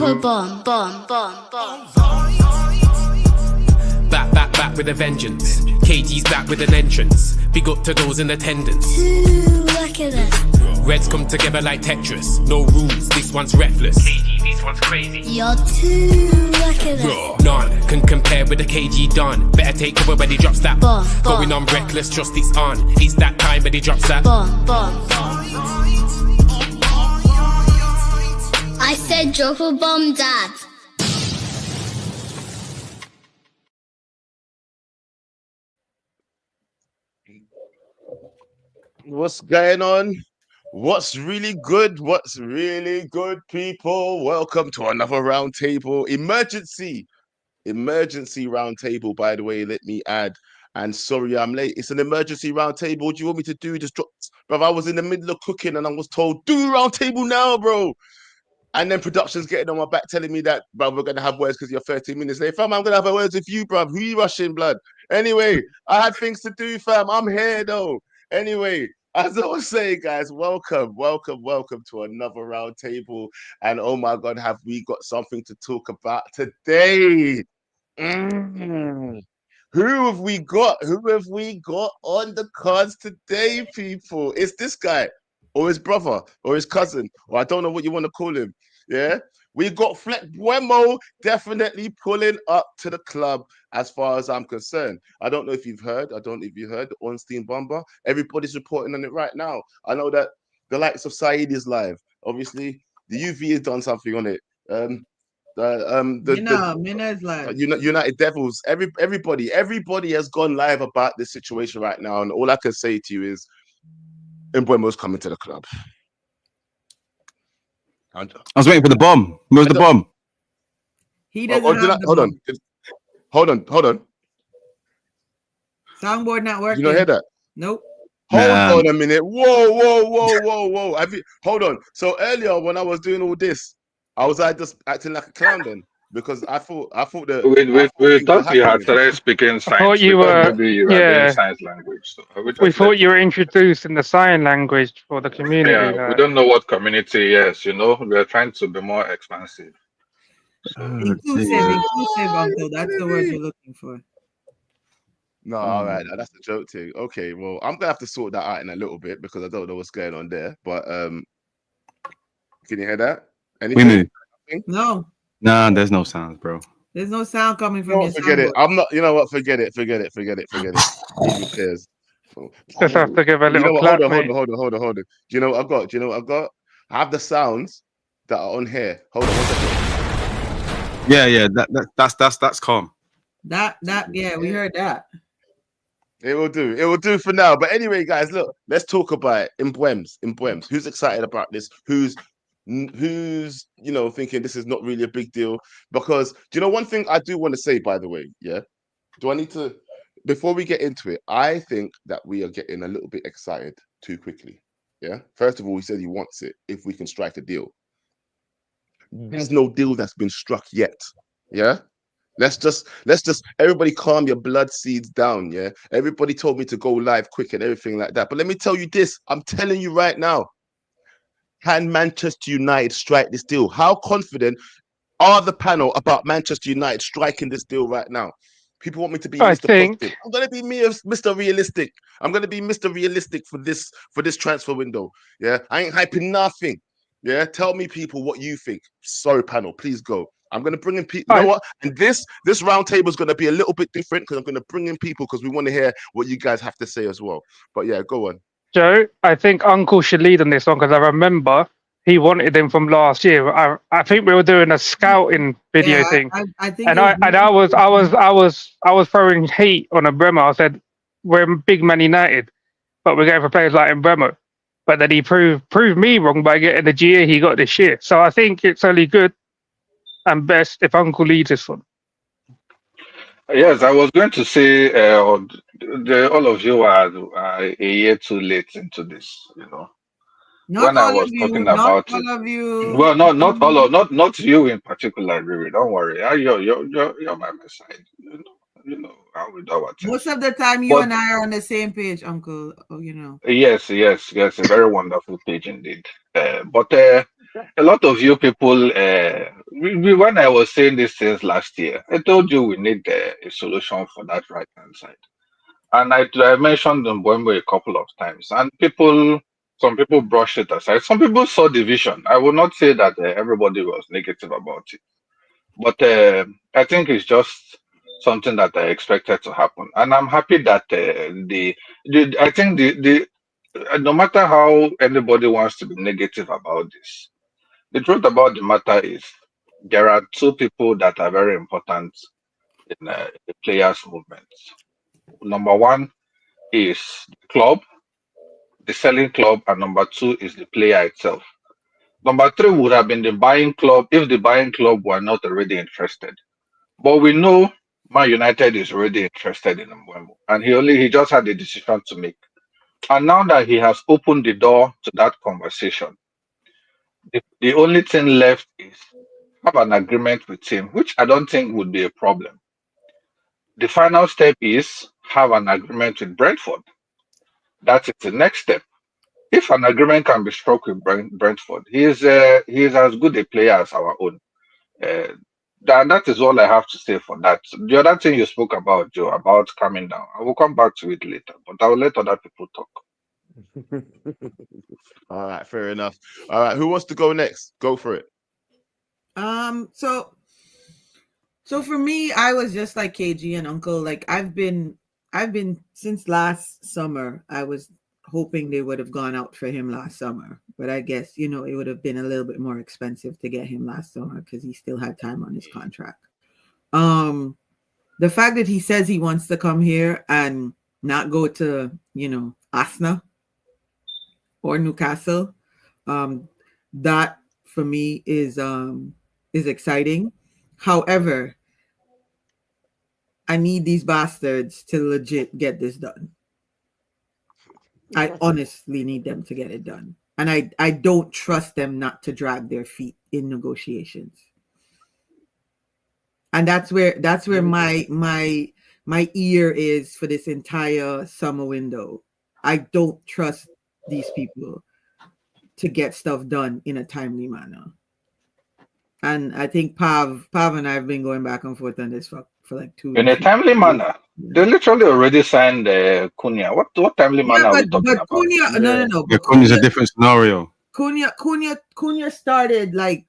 Back with a vengeance. KG's back with an entrance. Big up to those in attendance. Look at us. Reds come together like Tetris. No rules, this one's reckless. KG, this one's crazy. You're too look at us. None can compare with the KG Don. Better take cover when he drops that. Going on reckless, trust it's on. It's that time when he drops that. I said drop a bomb, Dad. What's going on? What's really good? What's really good, people? Welcome to another roundtable. Emergency roundtable, by the way, let me add. And sorry I'm late. It's an emergency roundtable. What do you want me to do? Just drop, bro. I was in the middle of cooking and I was told, do roundtable now, bro. And then production's getting on my back telling me that, bro, we're gonna have words because you're 13 minutes late. Fam, I'm gonna have words with you, bro. Who you rushing, blood? Anyway, I had things to do, fam. I'm here though. Anyway, as I was saying, guys, welcome to another roundtable. And oh my God, have we got something to talk about today? Who have we got? Who have we got on the cards today, people? It's this guy, or his brother, or his cousin, or I don't know what you want to call him. Yeah, we got Mbuemo definitely pulling up to the club as far as I'm concerned. I don't know if you've heard. I don't know if you heard the Ornstein bomber. Everybody's reporting on it right now. I know that the likes of Saeed is live. Obviously, the UV has done something on it. Mina's live. United Devils. Everybody has gone live about this situation right now. And all I can say to you is, Mbuemo's coming to the club. I was waiting for the bomb. Where's the bomb? He doesn't have the bomb. Hold on. Soundboard not working. You don't hear that? Nope. Hold on a minute. Whoa. Hold on. So earlier when I was doing all this, I just acting like a clown then? Because I thought that we thought you had started speaking signs. I thought you were doing signs language. So we thought you were introducing the sign language for the community. Yeah, we don't know what community is. We are trying to be more expansive. So, inclusive, uncle. That's the word you're looking for. No, all right, that's the joke thing. Okay, well, I'm gonna have to sort that out in a little bit because I don't know what's going on there. But can you hear that? Anything? No. Nah, there's no sounds, bro. There's no sound coming from your forget it. I'm not. You know what? Forget it. Who cares? Just have to give a little clap. Hold on. Do you know what I've got? I have the sounds that are on here. Hold on. 1 second. Yeah. That's calm. Yeah, we heard that. It will do for now. But anyway, guys, look, let's talk about it. Mbeumo. Who's excited about this? Who's thinking this is not really a big deal? Because do you know one thing I do want to say, by the way? Yeah. Do I need to, before we get into it, I think that we are getting a little bit excited too quickly. Yeah. First of all, he said he wants it if we can strike a deal. There's no deal that's been struck yet. Yeah. Let's just everybody calm your blood seeds down. Yeah. Everybody told me to go live quick and everything like that. But let me tell you this. I'm telling you right now. Can Manchester United strike this deal? How confident are the panel about Manchester United striking this deal right now? People want me to be Mr. Positive. I'm going to be Mr. Realistic. I'm going to be Mr. Realistic for this transfer window. Yeah, I ain't hyping nothing. Yeah, tell me, people, what you think. Sorry, panel, please go. I'm going to bring in people. You know what? And this roundtable is going to be a little bit different because I'm going to bring in people because we want to hear what you guys have to say as well. But yeah, go on. Joe, I think Uncle should lead on this one because I remember he wanted him from last year. I think we were doing a scouting video thing, I think I was throwing hate on Mbeumo. I said we're big Man United, but we're going for players like Mbeumo. But then he proved me wrong by getting the GA he got this year. So I think it's only good and best if Uncle leads this one. Yes, I was going to say all of you are a year too late into this, Not all of you. Well, not you in particular, Riri. Don't worry. You're by my side. How we do our thing. Most of the time, you and I are on the same page, Uncle. Yes. A very wonderful page indeed. But a lot of you people, when I was saying these things last year, I told you we need a solution for that right hand side. And I mentioned Mbuemo a couple of times, and some people brushed it aside. Some people saw the vision. I will not say that everybody was negative about it, but I think it's just something that I expected to happen, and I'm happy that I think no matter how anybody wants to be negative about this, the truth about the matter is there are two people that are very important in the players' movement. Number one is the club, the selling club, and number two is the player itself. Number three would have been the buying club if the buying club were not already interested. But we know Man United is already interested in Mbuemo, and he just had a decision to make. And now that he has opened the door to that conversation, the only thing left is have an agreement with him, which I don't think would be a problem. The final step is have an agreement with Brentford. That is the next step. If an agreement can be struck with Brentford, he is as good a player as our own. Uh, that is all I have to say for that. The other thing you spoke about, Joe, about coming down, I will come back to it later, but I will let other people talk. All right, fair enough. All right, who wants to go next? Go for it. So for me, I was just like KG and Uncle. Like I've been since last summer. I was hoping they would have gone out for him last summer, but I guess it would have been a little bit more expensive to get him last summer because he still had time on his contract. The fact that he says he wants to come here and not go to Arsenal or Newcastle, that for me is exciting. However, I need these bastards to legit get this done. I honestly need them to get it done. And I don't trust them not to drag their feet in negotiations. And that's where my ear is for this entire summer window. I don't trust these people to get stuff done in a timely manner. And I think Pav and I have been going back and forth on this for like 2 In a timely manner. They literally already signed Cunha. What timely manner are we talking about? Cunha, no. Yeah, Cunha's a different scenario. Cunha started like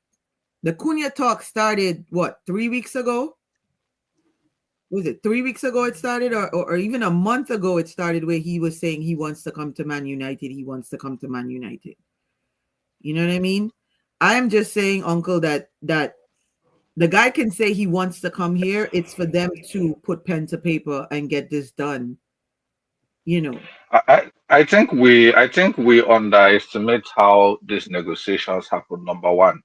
the Cunha talk started 3 weeks ago? Was it 3 weeks ago it started, or even a month ago it started, where he was saying he wants to come to Man United. He wants to come to Man United. You know what I mean? I'm just saying, Uncle, that the guy can say he wants to come here. It's for them to put pen to paper and get this done. I think we underestimate how these negotiations happen. Number one.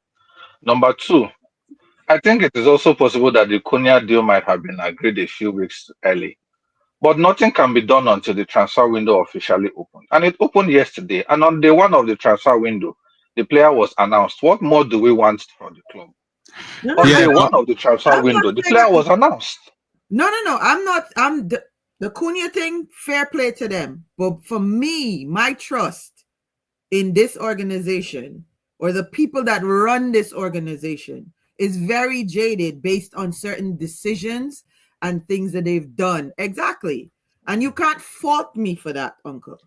Number two, I think it is also possible that the Cunha deal might have been agreed a few weeks early. But nothing can be done until the transfer window officially opened. And it opened yesterday. And on day one of the transfer window, the player was announced. What more do we want from the club? On day one of the transfer window, the player was announced. No. I'm the Cunha thing, fair play to them. But for me, my trust in this organization, or the people that run this organization, is very jaded based on certain decisions and things that they've done. Exactly. And you can't fault me for that, Uncle.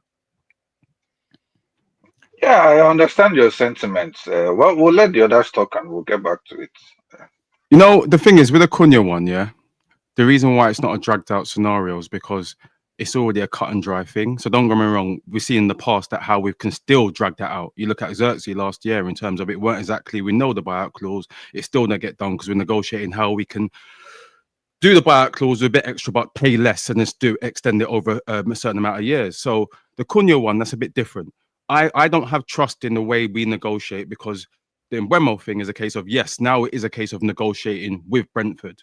Yeah, I understand your sentiments. Well, we'll let the others talk and we'll get back to it. The thing is, with the Cunha one, yeah, the reason why it's not a dragged out scenario is because it's already a cut and dry thing. So don't get me wrong, we see in the past that how we can still drag that out. You look at Xerxes last year in terms of it weren't exactly, we know the buyout clause, it still didn't get done because we're negotiating how we can do the buyout clause a bit extra but pay less and just extend it over a certain amount of years. So the Cunha one, that's a bit different. I don't have trust in the way we negotiate, because the Mbuemo thing is a case of, yes, now it is a case of negotiating with Brentford.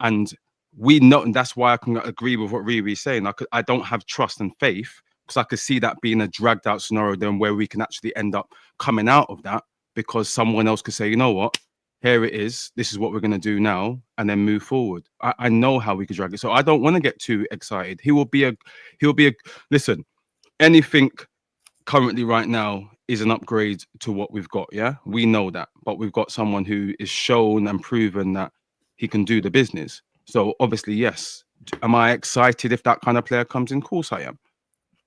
And we know, and that's why I can agree with what Riri's saying. I don't have trust and faith, because I could see that being a dragged out scenario then where we can actually end up coming out of that, because someone else could say, you know what, here it is, this is what we're going to do now, and then move forward. I know how we could drag it. So I don't want to get too excited. Listen, anything currently right now is an upgrade to what we've got. Yeah, we know that, but we've got someone who is shown and proven that he can do the business. So obviously, yes. Am I excited if that kind of player comes in? Of course I am.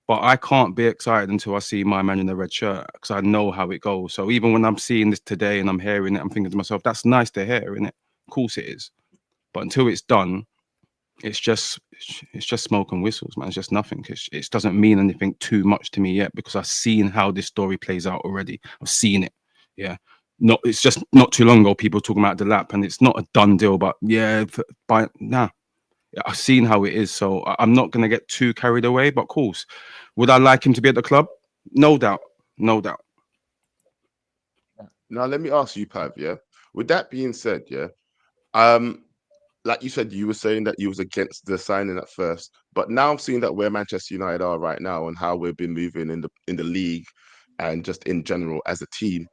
But I can't be excited until I see my man in the red shirt because I know how it goes. So even when I'm seeing this today and I'm hearing it, I'm thinking to myself, that's nice to hear, isn't it? Of course it is. But until it's done, it's just smoke and whistles, man. It's just nothing. It doesn't mean anything too much to me yet because I've seen how this story plays out already. I've seen it. Yeah. It's just not too long ago, people talking about the lap and it's not a done deal, but yeah, I've seen how it is, so I'm not going to get too carried away. But of course, would I like him to be at the club? No doubt, no doubt. Now let me ask you, Pav. Yeah. With that being said, yeah, like you said, you were saying that you was against the signing at first, but now I'm seeing that where Manchester United are right now and how we've been moving in the league and just in general as a team.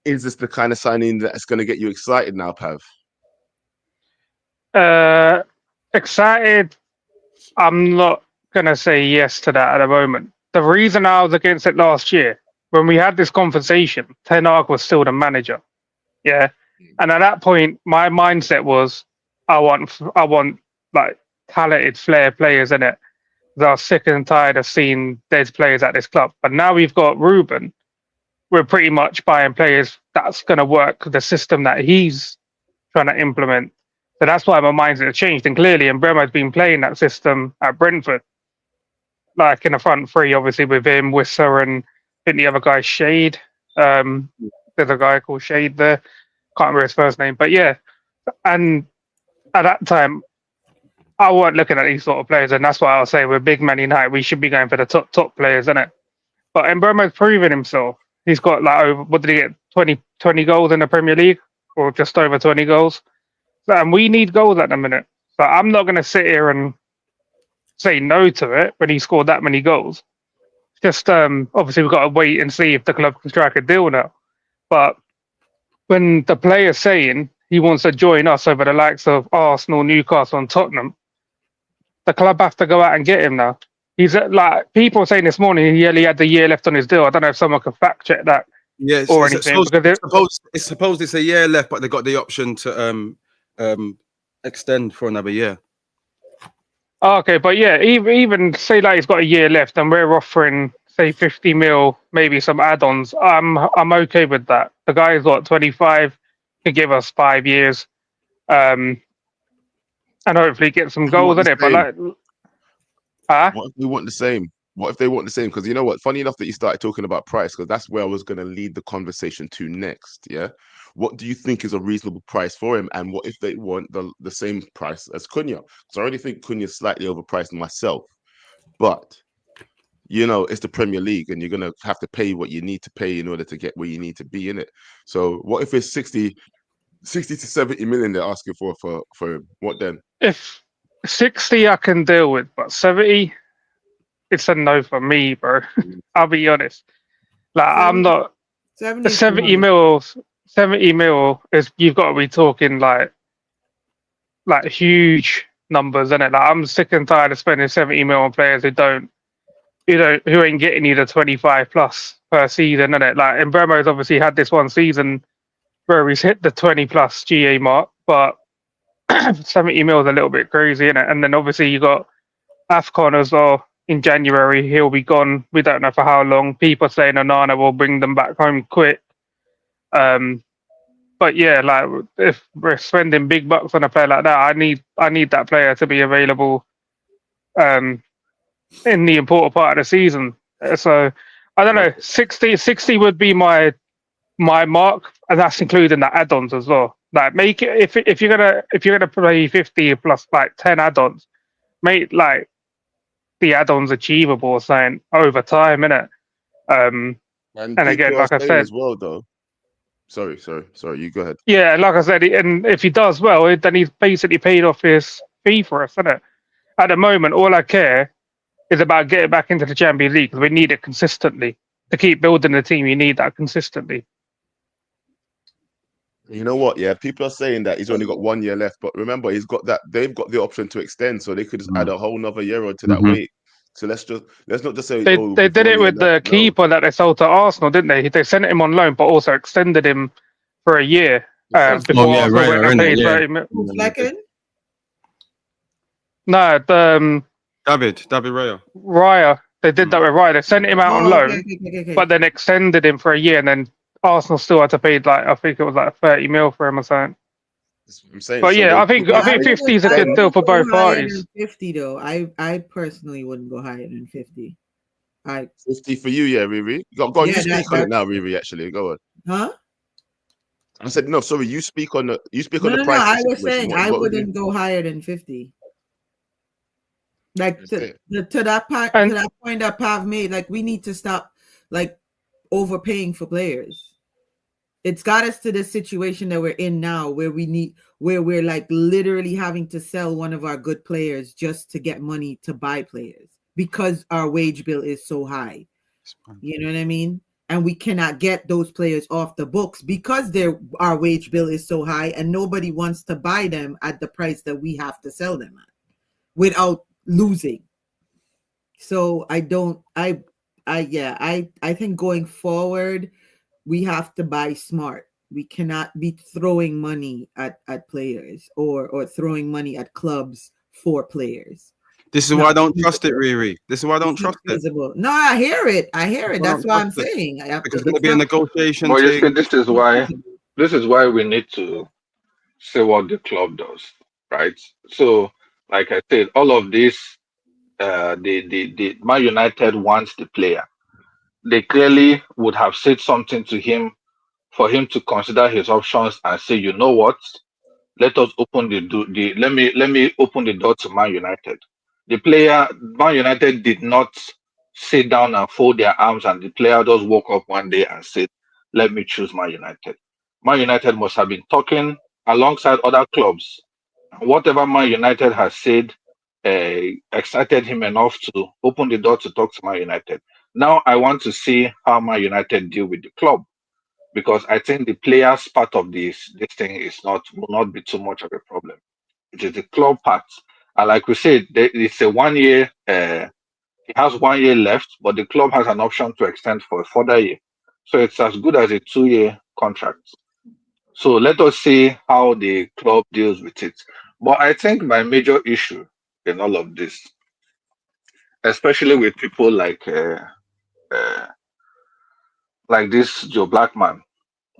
Is this the kind of signing that's going to get you excited now, Pav? Excited. I'm not gonna say yes to that at the moment. The reason I was against it last year, when we had this conversation, Ten Hag was still the manager. Yeah. And at that point, my mindset was, I want like talented flair players in it. I was sick and tired of seeing dead players at this club. But now we've got Ruben. We're pretty much buying players that's going to work the system that he's trying to implement. So that's why my mindset changed. And clearly, Mbeumo has been playing that system at Brentford, like in the front three, obviously with him, Wissa, and I think the other guy, Shade. There's a guy called Shade there. Can't remember his first name, but yeah. And at that time, I weren't looking at these sort of players, and that's why I'll say we're big Man United. We should be going for the top players, isn't it? But Mbeumo's proven himself. He's got like over, what did he get? 20 goals in the Premier League, or just over 20 goals. And we need goals at the minute. So I'm not going to sit here and say no to it when he scored that many goals. Just obviously we've got to wait and see if the club can strike a deal now. But when the player's saying he wants to join us over the likes of Arsenal, Newcastle, and Tottenham, the club have to go out and get him now. He's like people saying this morning he only had the year left on his deal. I don't know if someone can fact check that. Yeah, or anything. It's supposed it's a year left, but they got the option to extend for another year. Okay, but yeah, even say like he's got a year left, and we're offering say 50 mil, maybe some add-ons. I'm okay with that. The guy's got 25, can give us 5 years, and hopefully get some goals in it. But like, what if we want the same? What if they want the same? Because you know what? Funny enough that you started talking about price, because that's where I was going to lead the conversation to next. Yeah. What do you think is a reasonable price for him? And what if they want the same price as Cunha? Because I already think Cunha is slightly overpriced myself. But, you know, it's the Premier League and you're going to have to pay what you need to pay in order to get where you need to be in it. So what if it's 60 to 70 million they're asking for him? What then? If 60 I can deal with, but 70... it's a no for me, bro. I'll be honest. Like 70, I'm not 70 mil. 70 mil is you've got to be talking like huge numbers, isn't it? Like I'm sick and tired of spending 70 mil on players who ain't getting you the 25 plus per season, isn't it? Like Mbeumo's obviously had this one season where he's hit the 20 plus GA mark, but 70 mil is a little bit crazy, isn't it? And then obviously you got AFCON as well. In January, he'll be gone. We don't know for how long. People saying Onana will bring them back home quick. But yeah, like if we're spending big bucks on a player like that, I need that player to be available in the important part of the season. So I don't know. 60 would be my mark, and that's including the add-ons as well. Like make it if you're gonna play 50 plus like 10 add-ons, make like the add-ons achievable or something over time, innit? And again, like I said as well, though. Sorry, you go ahead. Yeah, like I said, and if he does well, then he's basically paid off his fee for us, isn't it? At the moment, all I care is about getting back into the Champions League because we need it consistently. To keep building the team, you need that consistently. You know what? Yeah, people are saying that he's only got 1 year left, but remember, they've got the option to extend, so they could just add a whole nother year onto that weight. So let's not just say, They oh, they we've did it only with the no. keeper that they sold to Arsenal, didn't they? They sent him on loan, but also extended him for a year before Oh yeah, Arsenal went Raya, and innit? paid Yeah. 30 mil. Who, Flecken? No, David Raya. Raya. They did that with Raya. They sent him out on Oh, okay, loan, okay. but then extended him for a year, and then Arsenal still had to pay like I think it was like 30 mil for him or something. That's what I'm saying. But So yeah, they I think they 50 is a I good extend. deal wouldn't for go both higher parties. than 50 though. I personally wouldn't go higher than 50. 50 for you, yeah, Riri. Go on, Yeah, you speak on it now, Riri. Actually, go on. huh? I said no. Sorry, you speak on the No. pricing I was situation. saying I What would you? wouldn't go higher than 50. Like Okay. to that point, And that Pav made, like we need to stop like overpaying for players. It's got us to the situation that we're in now where we're like literally having to sell one of our good players just to get money to buy players because our wage bill is so high. You know what I mean? And we cannot get those players off the books because our wage bill is so high and nobody wants to buy them at the price that we have to sell them at without losing. So I think going forward, we have to buy smart. We cannot be throwing money at players or throwing money at clubs for players. This is why I don't trust it, Riri. This is why I don't trust it. Feasible. No, I hear it. That's why I'm saying. Because it's going to be a negotiation But you thing. see, this is why we need to see what the club does, right? So, like I said, all of this, the Man United wants the player. They clearly would have said something to him for him to consider his options and say, you know what? Let us open let me open the door to Man United. The player, Man United did not sit down and fold their arms, and the player just woke up one day and said, let me choose Man United. Man United must have been talking alongside other clubs. Whatever Man United has said excited him enough to open the door to talk to Man United. Now I want to see how Man United deal with the club, because I think the players part of this thing will not be too much of a problem. It is the club part, and like we said, it's a 1 year. He has 1 year left, but the club has an option to extend for a further year, so it's as good as a 2 year contract. So let us see how the club deals with it. But I think my major issue in all of this, especially with people uh, like this Joe Blackman,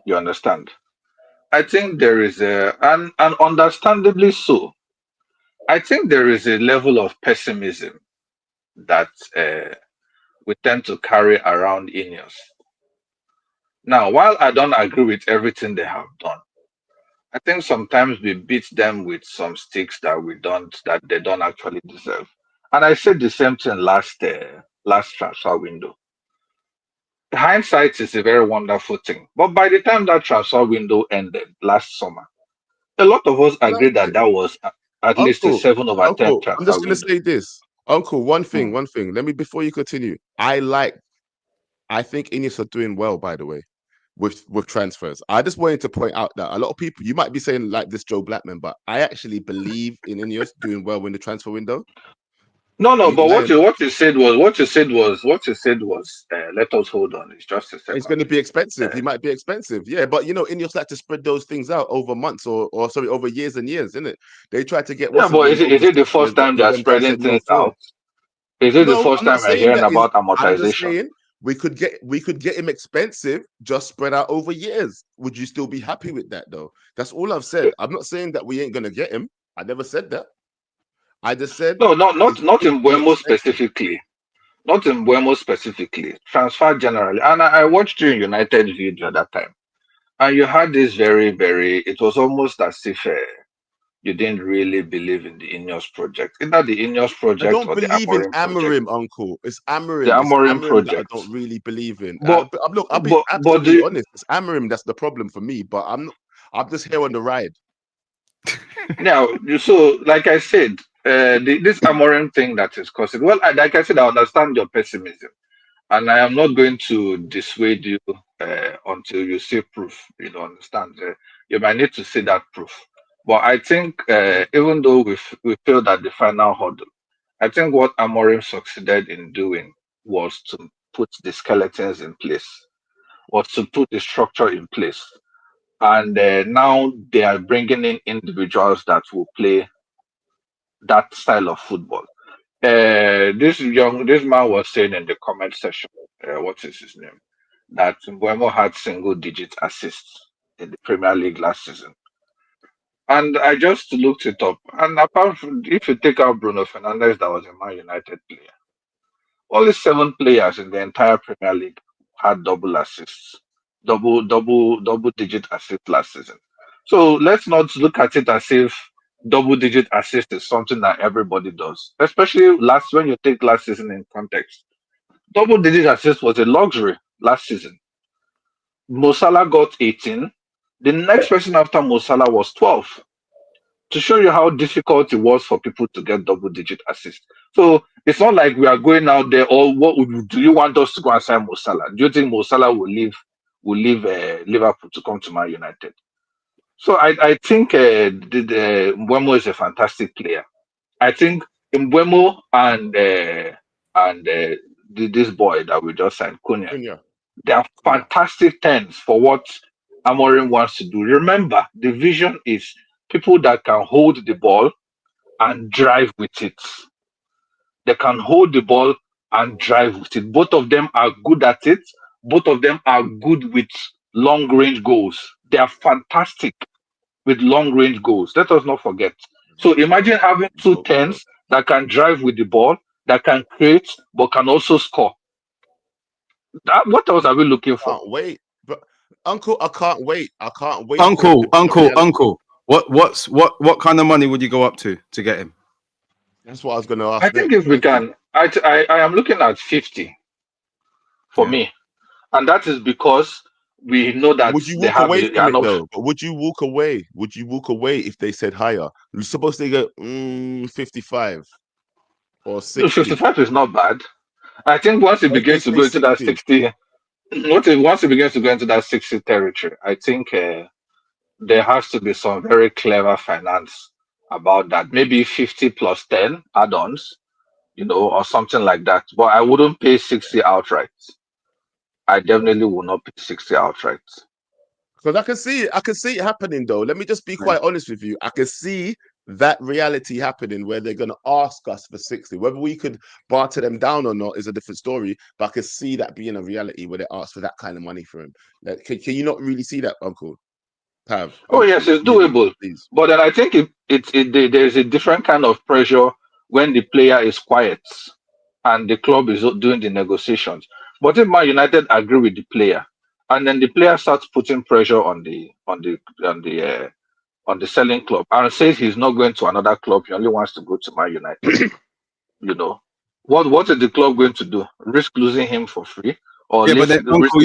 you understand? I think there is and understandably so. I think there is a level of pessimism that we tend to carry around Ineos. Now, while I don't agree with everything they have done, I think sometimes we beat them with some sticks that they don't actually deserve. And I said the same thing last transfer window. Hindsight is a very wonderful thing, but by the time that transfer window ended last summer, a lot of us Well, agreed that that was at least a Uncle, 7/10 Uncle, I'm transfer just gonna window. say this. Uncle, one Hmm. thing, one thing. Let me before you continue. I think Ineos are doing well, by the way, with transfers. I just wanted to point out that a lot of people, you might be saying like this Joe Blackman, but I actually believe in Ineos doing well in the transfer window. No, no, I ain't but lying. what you said was let us hold on. It's just a It's second. going to be expensive. Uh, He might be expensive, yeah. But Ineos like to spread those things out over months or sorry, over years and years, isn't it? They tried to get yeah, what's his but name is over it the 6 first years, time but they are them guys spreading said no things four. out? Is it the No, first I'm not time we're saying hearing that is. about I'm just amortization? saying we could get him expensive, just spread out over years. Would you still be happy with that though? That's all I've said. I'm not saying that we ain't gonna get him. I never said that. I just said No, it not could in be Buemo expensive. specifically. Not in Buemo specifically. Transfer generally. And I watched you in United video at that time. And you had this it was almost as if you didn't really believe in the Ineos project. Either the Ineos I project don't or the believe in Amorim project. Amorim, Uncle. It's The Amorim. It's Amorim Amorim that I project. don't really believe in. But Look, I'll be but absolutely the honest. It's Amorim that's the problem for me. But I'm not. I'm just here on the ride. now so like I said, this Amorim thing that is causing, well, like I said, I understand your pessimism. And I am not going to dissuade you until you see proof. You don't understand. You might need to see that proof. But I think even though we failed at the final hurdle, I think what Amorim succeeded in doing was to put the skeletons in place, was to put the structure in place. And now they are bringing in individuals that will play that style of football. This man was saying in the comment section, what is his name? That Mbuemo had single digit assists in the Premier League last season. And I just looked it up. And apart from, if you take out Bruno Fernandes, that was a Man United player, only 7 players in the entire Premier League had double assists, double digit assists last season. So let's not look at it as if double digit assist is something that everybody does. Especially when you take last season in context. Double digit assist was a luxury last season. Mo Salah got 18. The next person after Mo Salah was 12. To show you how difficult it was for people to get double digit assists. So it's not like we are going out there, or do you want us to go and sign Mo Salah? Do you think Mo Salah will leave Liverpool to come to Man United? So I think Mbeumo is a fantastic player. I think Mbeumo and this boy that we just signed, Cunha, they are fantastic tens for what Amorim wants to do. Remember, the vision is people that can hold the ball and drive with it. They can hold the ball and drive with it. Both of them are good at it. Both of them are good with long range goals. They are fantastic with long range goals. Let us not forget. So imagine having 2 tens that can drive with the ball, that can create, but can also score. What else are we looking for? Can't wait. But Uncle, I can't wait. I can't wait. Uncle. What kind of money would you go up to get him? That's what I was going to ask. I think if we can, I am looking at 50 for me, and that is because we know that would you they walk have away from it enough. though? But would you walk away? Would you walk away if they said higher? You're supposed to go 55 or 60. 55 is not bad. I think once it begins to go into that 60, once it begins to go into that 60 territory, I think there has to be some very clever finance about that. Maybe 50 plus 10 add-ons, or something like that. But I wouldn't pay 60 outright. I definitely will not pay 60 outright. Because I can see it happening though. Let me just be quite honest with you. I can see that reality happening where they're going to ask us for 60. Whether we could barter them down or not is a different story. But I can see that being a reality where they ask for that kind of money for him. Like, can you not really see that, Uncle? Pav? Oh yes, it's doable. Please. But then I think there's a different kind of pressure when the player is quiet and the club is doing the negotiations. But if Man United agree with the player, and then the player starts putting pressure on the selling club and says he's not going to another club, he only wants to go to Man United. What is the club going to do? Risk losing him for free? Or but then, Uncle,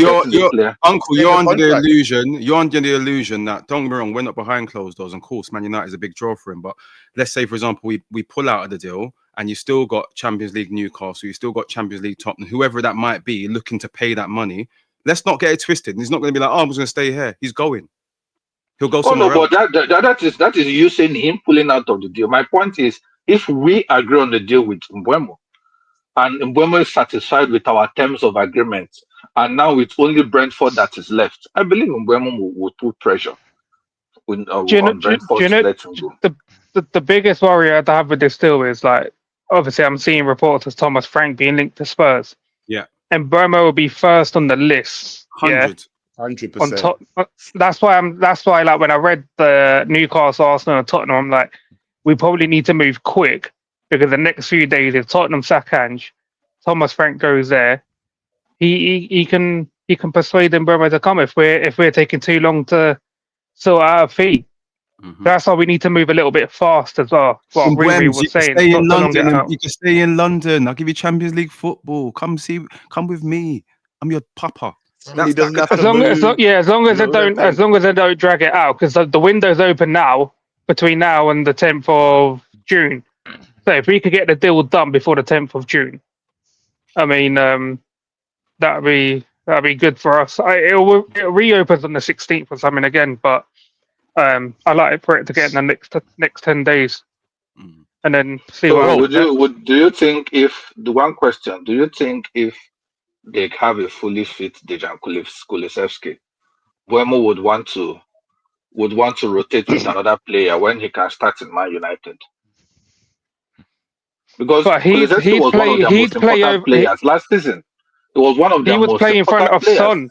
you're under the illusion. You're under the illusion that, don't get me wrong, we're not behind closed doors. Of course, Man United is a big draw for him. But let's say, for example, we pull out of the deal, and you still got Champions League Newcastle, you still got Champions League Tottenham, whoever that might be, looking to pay that money. Let's not get it twisted. He's not going to be like, I'm just going to stay here. He's going. He'll go somewhere else. But that is you saying him pulling out of the deal. My point is, if we agree on the deal with Mbuemo, and Mbuemo is satisfied with our terms of agreement, and now it's only Brentford that is left, I believe Mbuemo will put pressure on Brentford to let him go. The biggest worry I have with this deal is, like, obviously I'm seeing reports of Thomas Frank being linked to Spurs. Yeah. And Mbeumo will be first on the list. 100%. That's why like when I read the Newcastle, Arsenal, and Tottenham, I'm like, we probably need to move quick, because the next few days, if Tottenham sack Ange, Thomas Frank goes there, he can persuade Mbeumo to come if we're taking too long to sort out a fee. Mm-hmm. That's why we need to move a little bit fast as well. What Riri was saying. Stay in London. You can stay in London. I'll give you Champions League football. Come with me. I'm your papa. As long as they don't drag it out, because the window's open now between now and the 10th of June. So if we could get the deal done before the 10th of June, I mean, that'd be good for us. It reopens on the 16th or something again, but I like for it to get in the next 10 days. and then see So what. do you think if the one question, do you think if they have a fully fit Dejan Kulusevski, Mbeumo would want to rotate with another player when he can start in Man United? Because But Kulusevski was one of their most he'd play important over. players last season. He was one of He their was most playing in front important of players. Son.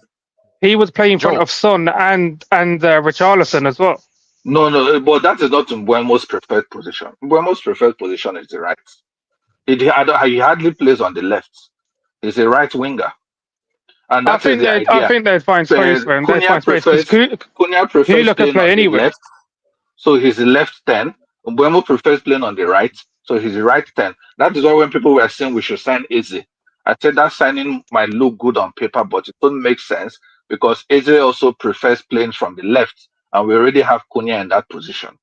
He was playing in front Joe. of Son and Richarlison as well. No, but that is not Mbuemo's preferred position. Mbuemo's preferred position is the right. He hardly plays on the left. He's a right winger. And that is the idea. I think they'd find space for him. They'd Cunha find space because Cunha prefers Kula can playing play on the anywhere. left, so he's the left 10. Mbuemo prefers playing on the right, so he's the right 10. That is why when people were saying we should sign Eze, I said that signing might look good on paper, but it doesn't make sense because Eze also prefers playing from the left, and we already have Cunha in that position.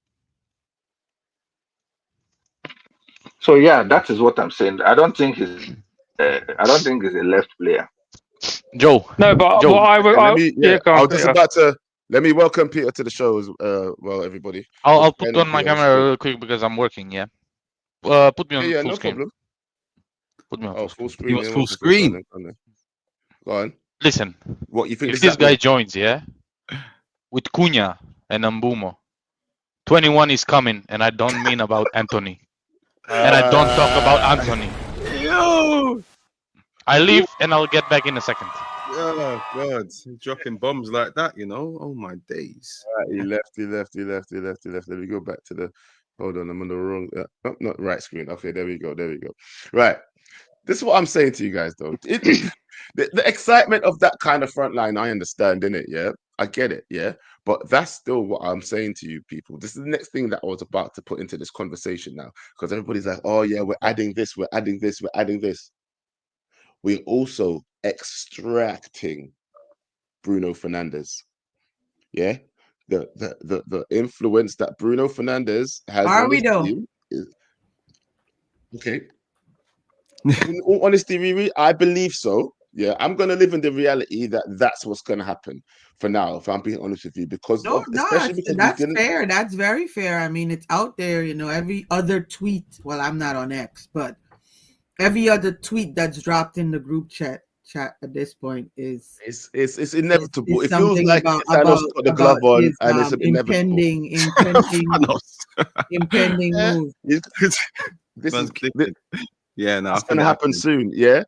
So yeah, that is what I'm saying. I don't think he's a left player. Joe. No, but Joe. what I would. I was just about to let me welcome Peter to the show as well, everybody. I'll put on my camera real quick because I'm working. Yeah. Put me on full no screen. problem. Put me on full screen. What's full screen? Go on. Listen. What you think? If this guy joins, yeah, with Cunha and Mbeumo, 21 is coming, and I don't mean about Anthony, and I don't talk about Anthony. Yo! I leave and I'll get back in a second. Oh God, dropping bombs like that, you know? Oh my days. He left. Let me go back to the. Hold on, I'm on the wrong. Not right screen. Okay, there we go. Right. This is what I'm saying to you guys, though. The excitement of that kind of front line, I understand, innit? Yeah, I get it. Yeah, but that's still what I'm saying to you, people. This is the next thing that I was about to put into this conversation now, because everybody's like, "Oh yeah, we're adding this, we're adding this, we're adding this." We're also extracting Bruno Fernandes. Yeah, the influence that Bruno Fernandes has. Are we though? Okay. In all honesty, Riri, I believe so. Yeah, I'm gonna live in the reality that that's what's gonna happen for now. If I'm being honest with you, because that's fair. That's very fair. I mean, it's out there. You know, every other tweet. Well, I'm not on X, but every other tweet that's dropped in the group chat at this point is it's inevitable. It feels like Thanos got the glove on, his, and it's inevitable. impending move. Yeah, no, it's gonna happen soon. Yeah,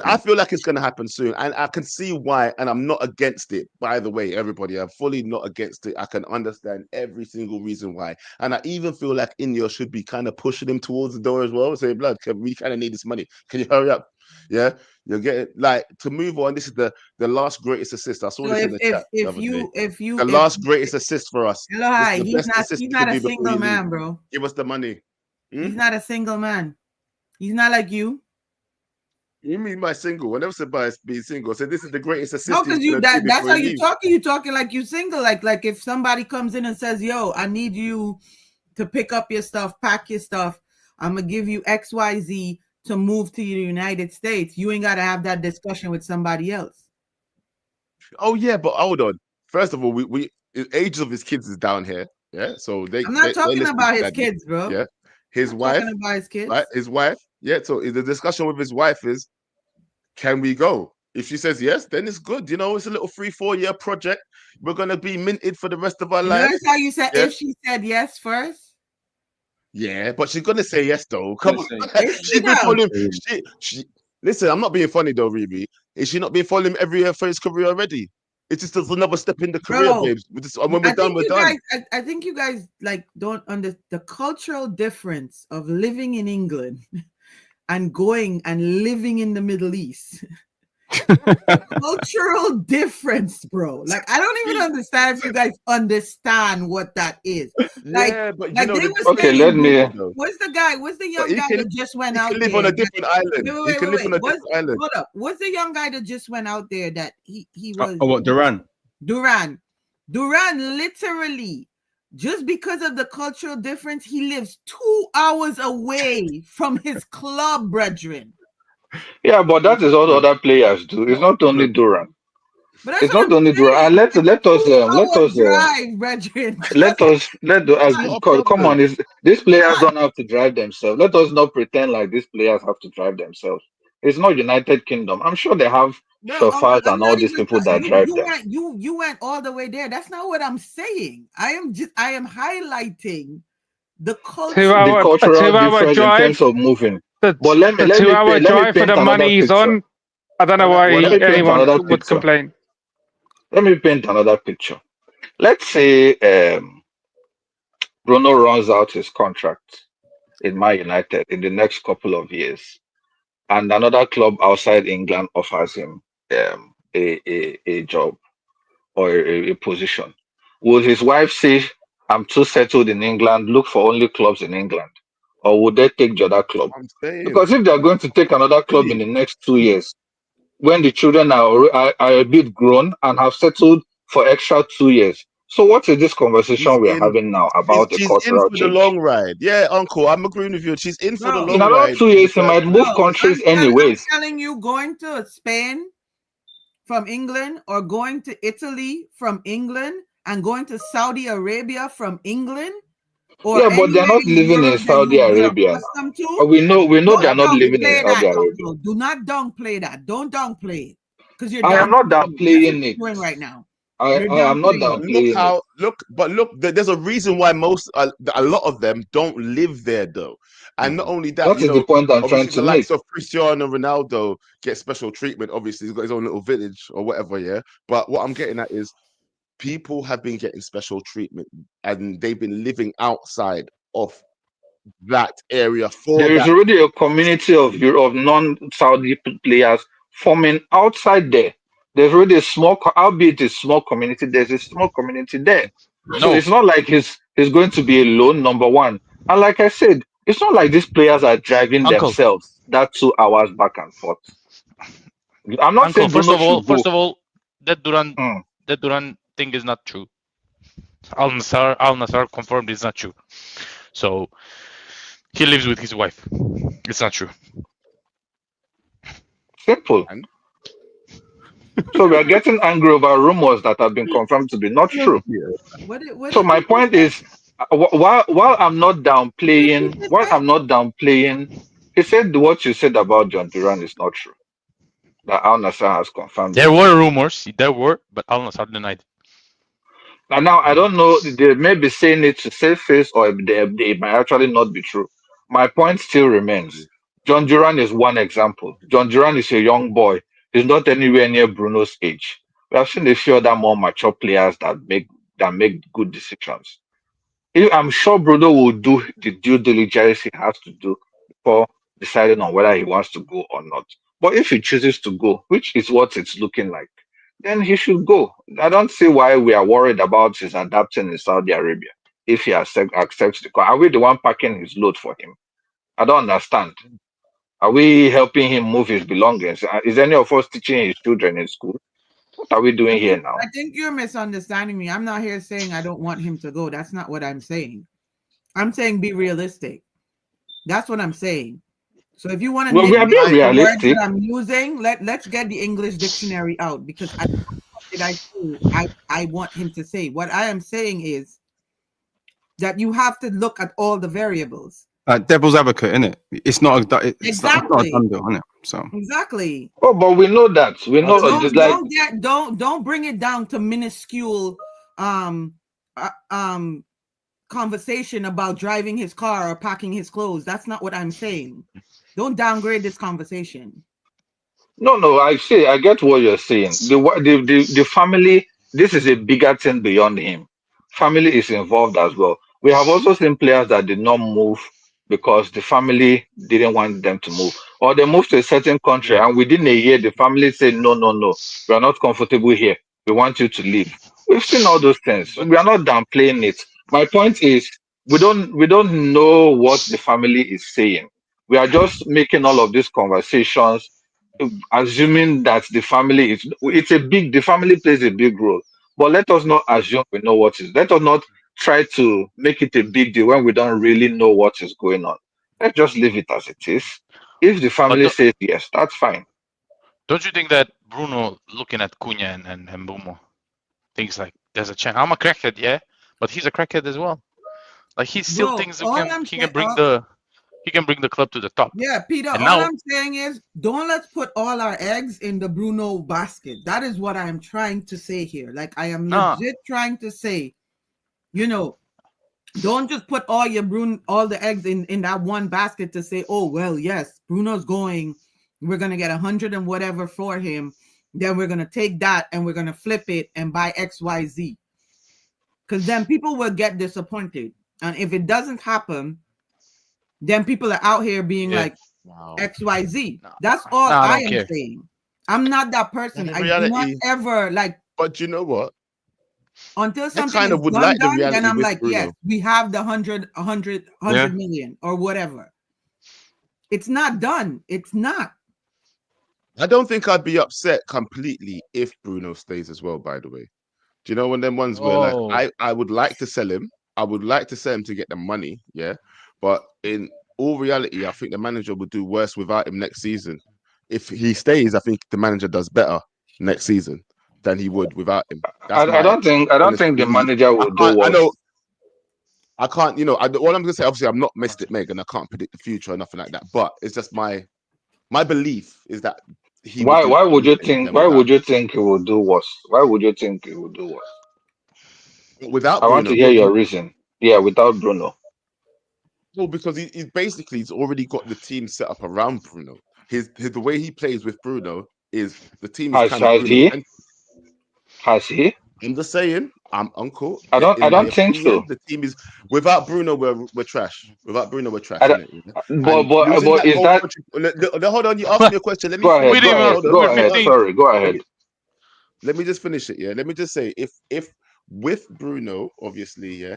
I feel like it's gonna happen soon, and I can see why. And I'm not against it. By the way, everybody, I'm fully not against it. I can understand every single reason why, and I even feel like India should be kind of pushing him towards the door as well. Say, blood, we kind of need this money. Can you hurry up? Yeah, you'll get it. Like, to move on. This is the last greatest assist. I saw this in the chat. The last greatest assist for us. He's not a single man, bro. Give us the money. He's not a single man. He's not like you. You mean by single? I never said by being single. So this is the greatest assist. No, because that's how you talking. You talking like you single. Like if somebody comes in and says, "Yo, I need you to pick up your stuff, pack your stuff. I'm gonna give you XYZ to move to the United States." You ain't gotta have that discussion with somebody else. Oh yeah, but hold on. First of all, we ages of his kids is down here. Yeah, so I'm not talking about his kids, bro. Yeah. His wife, about his kids. Right? His wife, yeah. So the discussion with his wife is, can we go? If she says yes, then it's good. You know, it's a little 3-4 year project. We're gonna be minted for the rest of our lives. Notice how you said if she said yes first. Yeah, but she's gonna say yes though. Come on, she's been following. Listen, I'm not being funny though, Riri. Is she not been following him every year for his career already? It's just another step in the career, babes. When we're done, we're done. I think you guys don't understand the cultural difference of living in England and going and living in the Middle East. Cultural difference, bro. Like, I don't even understand if you guys understand what that is. Like, yeah, but let me. What's the young guy that just went out there? He can live on a different island. He can live on a different island. Hold up. What's the young guy that just went out there that he was? What, Duran? Duran literally, just because of the cultural difference, he lives 2 hours away from his club brethren. Yeah, but that is all other players do. It's not only Duran. But that's It's what not I'm only Duran. saying. Let It's us let us drive, brethren. It's not a come on. problem. These players don't have to drive themselves. Let us not pretend like these players have to drive themselves. It's not United Kingdom. I'm sure they have No, Uncle, chauffeurs I'm and all not these even. people that drive them. You went all the way there. That's not what I'm saying. I am highlighting the culture. The A cultural 2 hour difference in drive. terms of moving. The But let me the let two me hour paint, let me drive for paint the another money he's picture. on. I don't know And why what Let me paint anyone another would picture. complain. Let me paint another picture. Let's say Bruno runs out his contract in Man United in the next couple of years, and another club outside England offers him a job or a position. Would his wife say, "I'm too settled in England, look for only clubs in England," or would they take the other club? I'm saying, Because if they're going to take another club in really, the next 2 years, when the children are a bit grown and have settled for extra 2 years. So what is this she's conversation we're in. having now about the She's in cultural for the change? long ride. Yeah, Uncle, I'm agreeing with you. She's in for the No, In long another ride two in the years, he first might move place. no. countries I'm anyways. telling you, going to Spain from England or going to Italy from England and going to Saudi Arabia from England or Yeah, but they're anywhere not in living in Europe that Saudi you're Arabia. accustomed to, We know don't they're not living in downplay Saudi that, Arabia. Uncle. Do not downplay that. Don't downplay it because you're I am not downplaying it. That's what downplaying it. you're doing right now. I, You're I am not downplaying it. But look downplaying it. how there's a reason why most a lot of them don't live there though, and not only that, That is the point I'm trying obviously to the make. likes of Cristiano Ronaldo get special treatment. Obviously, he's got his own little village or whatever, yeah. But what I'm getting at is people have been getting special treatment, and they've been living outside of that area for There is that. already a community of non-Saudi players forming outside there. There's already a small, albeit a small community. There's a small community there, so No, it's not like he's going to be alone. Number one, and like I said, it's not like these players are driving uncle, themselves that 2 hours back and forth. I'm not uncle. saying Bruno should First go. of all, that Duran Hmm. that Duran thing is not true. Al Nassar confirmed it's not true. So he lives with his wife. It's not true. Simple. And So we are getting angry over rumors that have been confirmed to be not true. What So did my you just point say? is, while I'm not What did you downplaying, just say? he said what you said about John Duran is not true. That Al Nassr has confirmed There it. were rumors. There were, but Al Nassr denied it. And now I don't know, they may be saying it to save face or they might actually not be true. My point still remains. John Duran is one example. John Duran is a young boy. He's not anywhere near Bruno's age. We have seen a few other more mature players that make good decisions. I'm sure Bruno will do the due diligence he has to do before deciding on whether he wants to go or not. But if he chooses to go, which is what it's looking like, then he should go. I don't see why we are worried about his adapting in Saudi Arabia if he accepts the call. Are we the one packing his load for him? I don't understand. Are we helping him move his belongings? Is any of us teaching his children in school? What are we doing here now? I think you're misunderstanding me. I'm not here saying I don't want him to go. That's not what I'm saying. I'm saying be realistic. That's what I'm saying. So if you want to Well, we are nitpick being the words realistic. that I'm using, let's get the English dictionary out because what did I say? I want him to say. What I am saying is that you have to look at all the variables. Devil's advocate, innit? It's not not a Exactly. done deal, innit? So Exactly. Oh, but we know that. We I'll know tell you, Don't bring it down to minuscule um uh, um conversation about driving his car or packing his clothes. That's not what I'm saying. Don't downgrade this conversation. No, I get what you're saying. The family, this is a bigger thing beyond him. Family is involved as well. We have also seen players that did not move because the family didn't want them to move, or they moved to a certain country and within a year the family said, no, no, no, we are not comfortable here. We want you to leave. We've seen all those things. but We are not downplaying it. My point is, we don't know what the family is saying. We are just making all of these conversations assuming that the family plays a big role, but let us not assume we know what is. Let us not try to make it a big deal when we don't really know what is going on. Let's just leave it as it is. If the But family says yes, that's fine. Don't you think that Bruno looking at Cunha and Mbeumo thinks like there's a chance? I'm a crackhead, yeah, but he's a crackhead as well. Like he still Bro, thinks all I'm he can saying, bring the club to the top. yeah, Peter, And all now I'm saying is don't let's put all our eggs in the Bruno basket. That is what I'm trying to say here. Like I am Nah. legit trying to say, you know, don't just put all the eggs in that one basket to say, oh well, yes, Bruno's going, we're gonna get 100 and whatever for him. Then we're gonna take that and we're gonna flip it and buy XYZ. Because then people will get disappointed. And if it doesn't happen, then people are out here being Yeah. like Wow. XYZ. No. That's all No, I I don't am care. saying. I'm not that person. And in I do not reality- ever like But you know what? until something kind is of would done, like the then reality I'm with like, Bruno. yes, we have the 100 Yeah. million or whatever. It's not done. It's not. I don't think I'd be upset completely if Bruno stays as well, by the way. Do you know when them ones where Oh. like I would like to sell him. I would like to sell him to get the money, yeah. But in all reality, I think the manager would do worse without him next season. If he stays, I think the manager does better next season than he would without him. That's I don't think honest the belief. manager will do I worse. know. I can't, you know, all I'm gonna say, obviously, I'm not Mystic Meg and I can't predict the future or nothing like that. But it's just my belief is that he would do Why would you better think? than Why without would you think he will do worse? Why would you think he will do worse? without I want to Bruno. hear your reason. Yeah, without Bruno. Well, because he's already got the team set up around Bruno. His the way he plays with Bruno is the team is Has kind of Bruno. he? And Has he? I'm just saying, I'm uncle. I In my don't think opinion, so. the team is without Bruno. We're trash. Without Bruno, we're trash, I don't, innit? but And losing but that is goal. that? Hold on, you asked me a question. Let me Go finish. ahead. We didn't even Hold on. Go we're ahead. 15th. Sorry. Go Let ahead. me, let me just finish it. Yeah. Let me just say, if with Bruno, obviously, yeah,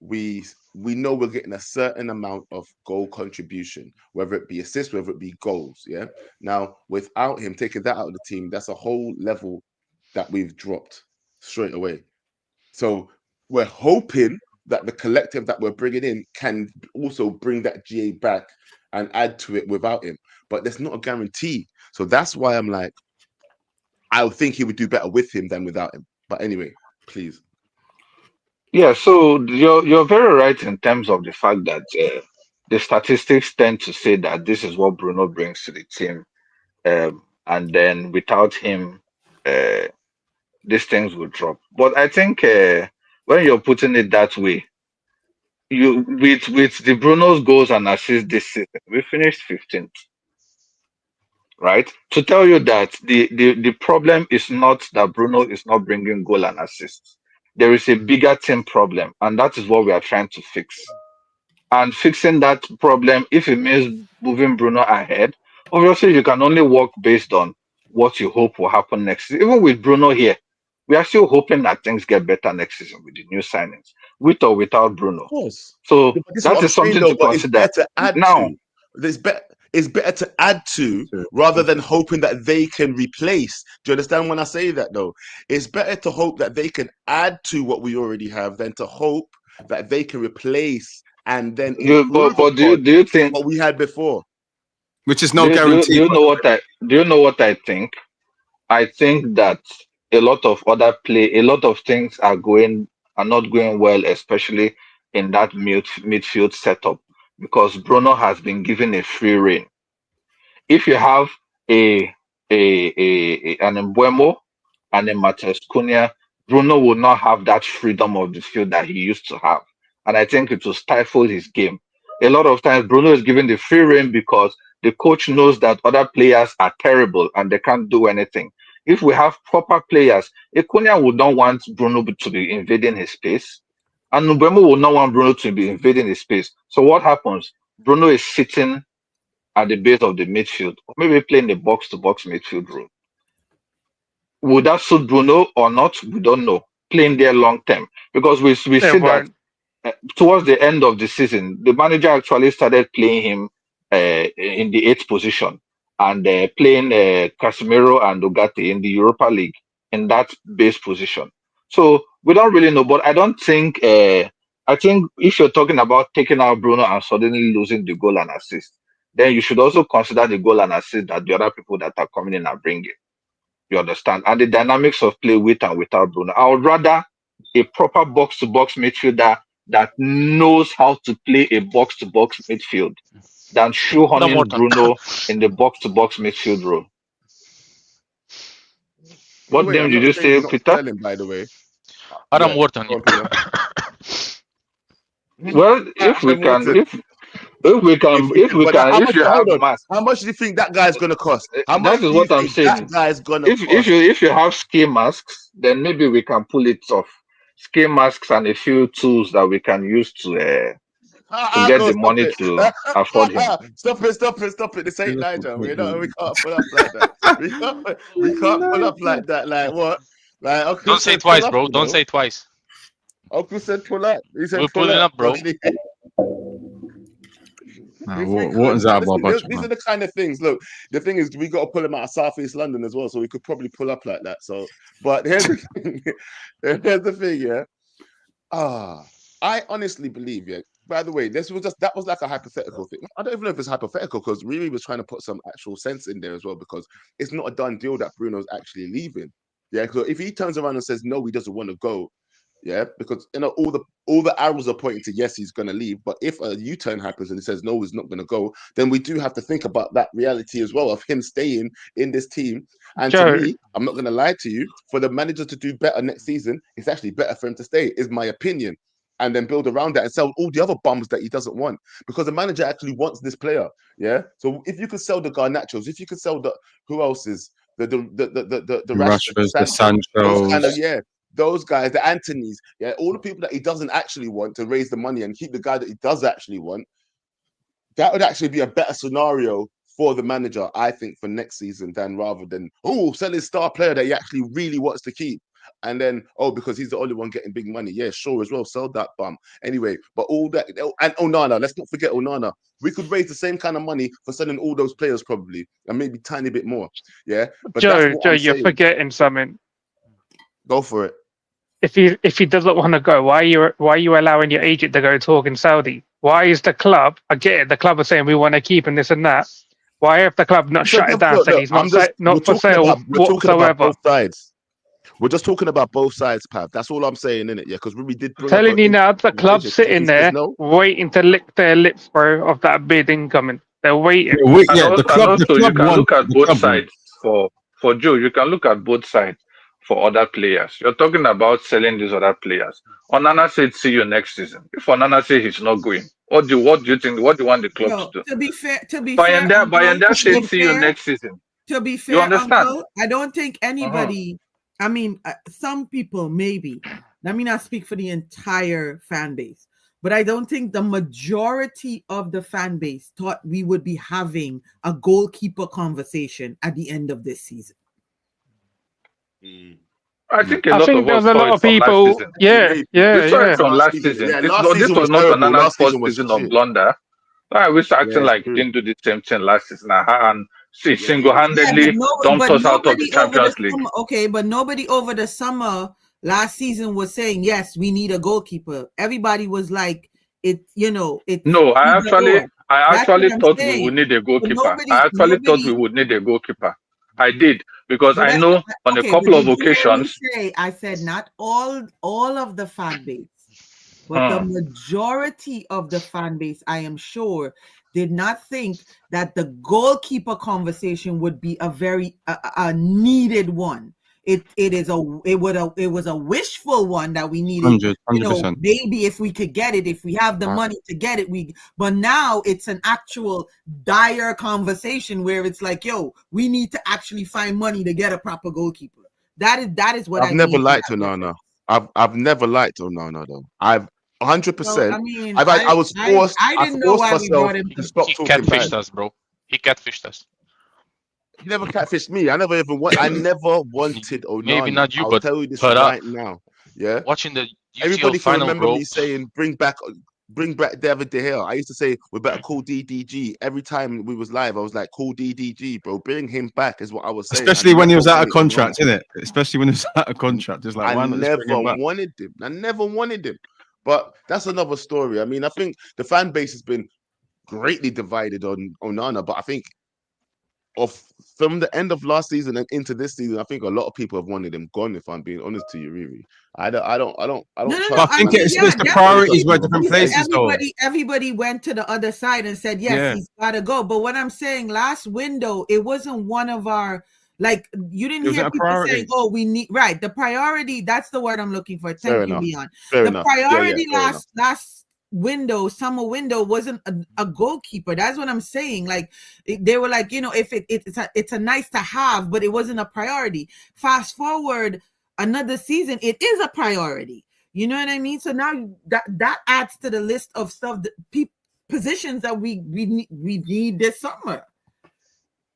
we know we're getting a certain amount of goal contribution, whether it be assists, whether it be goals. Yeah. Now, without him taking that out of the team, that's a whole level that we've dropped straight away. So we're hoping that the collective that we're bringing in can also bring that GA back and add to it without him. But there's not a guarantee. So that's why I'm like, I would think he would do better with him than without him. But anyway, please. Yeah. So you're very right in terms of the fact that the statistics tend to say that this is what Bruno brings to the team, and then without him, uh, these things will drop. But I think when you're putting it that way, you with the Bruno's goals and assists this season, we finished 15th, right? To tell you that the problem is not that Bruno is not bringing goal and assists. There is a bigger team problem, and that is what we are trying to fix. And fixing that problem, if it means moving Bruno ahead, obviously you can only work based on what you hope will happen next season. Even with Bruno here, we are still hoping that things get better next season with the new signings, with or without Bruno. Of course. So But this is what that I'm is saying something though, to but it's consider. better to add Now, to. It's better to add to rather than hoping that they can replace. Do you understand when I say that though? It's better to hope that they can add to what we already have than to hope that they can replace and then improve but upon do you think what we had before. Which is no guarantee. do you know what I think? I think that a lot of things are not going well, especially in that midfield setup, because Bruno has been given a free rein. If you have a an Mbuemo and a Matheus Cunha, Bruno will not have that freedom of the field that he used to have, and I think it will stifle his game. A lot of times, Bruno is given the free rein because the coach knows that other players are terrible and they can't do anything. If we have proper players, Cunha would not want Bruno to be invading his space, and Mbeumo will not want Bruno to be invading his space. So what happens? Bruno is sitting at the base of the midfield, or maybe playing the box to box midfield role. Would that suit Bruno or not? We don't know. Playing there long term, because we Yeah, see that but towards the end of the season, the manager actually started playing him in the eighth position and playing Casemiro and Ugarte in the Europa League in that base position. So we don't really know, but I don't think. I think if you're talking about taking out Bruno and suddenly losing the goal and assist, then you should also consider the goal and assist that the other people that are coming in are bringing. You understand? And the dynamics of play with and without Bruno. I would rather a proper box-to-box midfielder that knows how to play a box-to-box midfield than Adam shoehorning Wharton. Bruno in the box-to-box midfield role. By the What way, name I'm did not you saying say, he's not Peter? sterling, by the way. Adam Yeah, Wharton. go on, Peter. Well, if we Adam can, Wharton. if you have Hold on. mass, How much do you think that guy's gonna cost? How much that is do you what I'm think that saying. guy's gonna If cost? you have ski masks, then maybe we can pull it off. Ski masks and a few tools that we can use to get No, the stop money it. to afford him. Stop it. This ain't Niger. We can't pull up like that. We can't pull up like that. Like what? Like Uncle Don't say it said, pull twice, up, bro. you Don't know? say it twice. Uncle said pull up. He said We're pull pulling up. up, bro. Nah, If we what could, is that but about budget, these man? are the kind of things. Look, the thing is, we got to pull him out of Southeast London as well, so we could probably pull up like that. So, but here's the thing. Here's the thing, yeah. I honestly believe, yeah. By the way, that was like a hypothetical thing. I don't even know if it's hypothetical because Riri was trying to put some actual sense in there as well because it's not a done deal that Bruno's actually leaving. Yeah, because if he turns around and says no, he doesn't want to go. Yeah, because all the arrows are pointing to yes, he's going to leave. But if a U-turn happens and he says no, he's not going to go, then we do have to think about that reality as well of him staying in this team. And Joe. to me, I'm not going to lie to you, for the manager to do better next season, it's actually better for him to stay, is my opinion. And then build around that and sell all the other bums that he doesn't want, because the manager actually wants this player. Yeah. So if you could sell the Garnachos, if you could sell the who else is the Rashford, the Rashford, the Sancho, those kind of Sanchos. those guys, the Antonys, yeah, all the people that he doesn't actually want to raise the money and keep the guy that he does actually want, that would actually be a better scenario for the manager, I think, for next season than rather than sell his star player that he actually really wants to keep. And then, because he's the only one getting big money. Yeah, sure, as well. Sell that bum. Anyway, but all that, and Onana, let's not forget Onana. We could raise the same kind of money for selling all those players probably, and maybe tiny bit more. Yeah, but that's Joe, what Joe, I'm you're saying. forgetting something. Go for it. If he doesn't want to go, why are you allowing your agent to go talk in Saudi? Why is the club? I get it. The club are saying we want to keep him, this and that. Why have the club not shut it down? Said he's not for sale we're talking about whatsoever. both sides. We're just talking about both sides, Pav. That's all I'm saying, innit? Yeah, because we did bring up Telling you now, the club's sitting there waiting to lick their lips, bro, of that bid incoming. They're waiting. Yeah, the club you can won. look at both sides for Joe. You can look at both sides for other players. You're talking about selling these other players. Onana said, "See you next season." If Onana says he's not going, what do you think? What do you want the club to do? To be fair, Bayanda said, "See you next season." To be fair, you understand? Uncle, I don't think anybody. I mean, some people maybe. Let me not speak for the entire fan base, but I don't think the majority of the fan base thought we would be having a goalkeeper conversation at the end of this season. I think there's a lot of people. Yeah. We saw it from last season. Yeah, this was not terrible. Onana's Last first season was season of shit. blunder. I wish acting like true. he didn't do the same thing last season and single-handedly dumped us out of the Champions League. Okay, but nobody over the summer last season was saying, yes, we need a goalkeeper. Everybody was like, No, I actually thought we would need a goalkeeper. We would need a goalkeeper. I did, because I know on a couple of occasions. I said not all of the fan base, but the majority of the fan base, I am sure, did not think that the goalkeeper conversation would be a very a needed one. It was a wishful one that we needed. 100%. Maybe if we could get it, if we have the money to get it, but now it's an actual dire conversation where it's like, yo, we need to actually find money to get a proper goalkeeper. That is what I've never liked Onana. I've never liked Onana though. I've 100%. I was forced. I didn't know why we brought him. He catfished us, bro. He catfished us. He never catfished me. I never wanted Onana. Maybe not you, I'll but tell you this right now. Yeah. Watching the UCL everybody can final, remember bro. me saying, "Bring back David De Gea." I used to say, "We better call DDG." Every time we was live, I was like, "Call DDG, bro. Bring him back." Is what I was saying. Especially when he was out of contract, isn't it? Especially when he was out of contract, just like I never wanted him. I never wanted him. But that's another story. I mean, I think the fan base has been greatly divided on Onana, but I think from the end of last season and into this season, I think a lot of people have wanted him gone. If I'm being honest to you, Riri, I don't No. trust. But I think managers it's the to priorities trust were him on different that He said basis. places, though. everybody went to the other side and said, yes, Yeah. he's got to go. But what I'm saying, last window, it wasn't one of our, like, you didn't It hear wasn't a people saying, priority. oh, we need, right. The priority, that's the word I'm looking for. Fair Thank you, enough. Leon. Fair The enough. Yeah, priority fair enough. last window, summer window, wasn't a goalkeeper. That's what I'm saying. Like, they were like, if it's a nice to have, but it wasn't a priority. Fast forward another season, it is a priority. You know what I mean? So now that adds to the list of stuff that positions that we need this summer.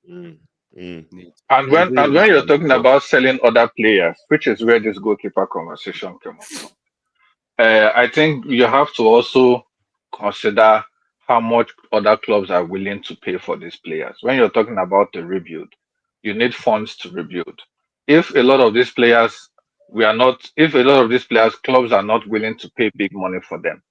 Mm. And I when agree with that, you're man. talking about selling other players, which is where this goalkeeper conversation came up from, I think you have to also consider how much other clubs are willing to pay for these players. When you're talking about the rebuild, you need funds to rebuild. If a lot of these players if a lot of these players clubs are not willing to pay big money for them,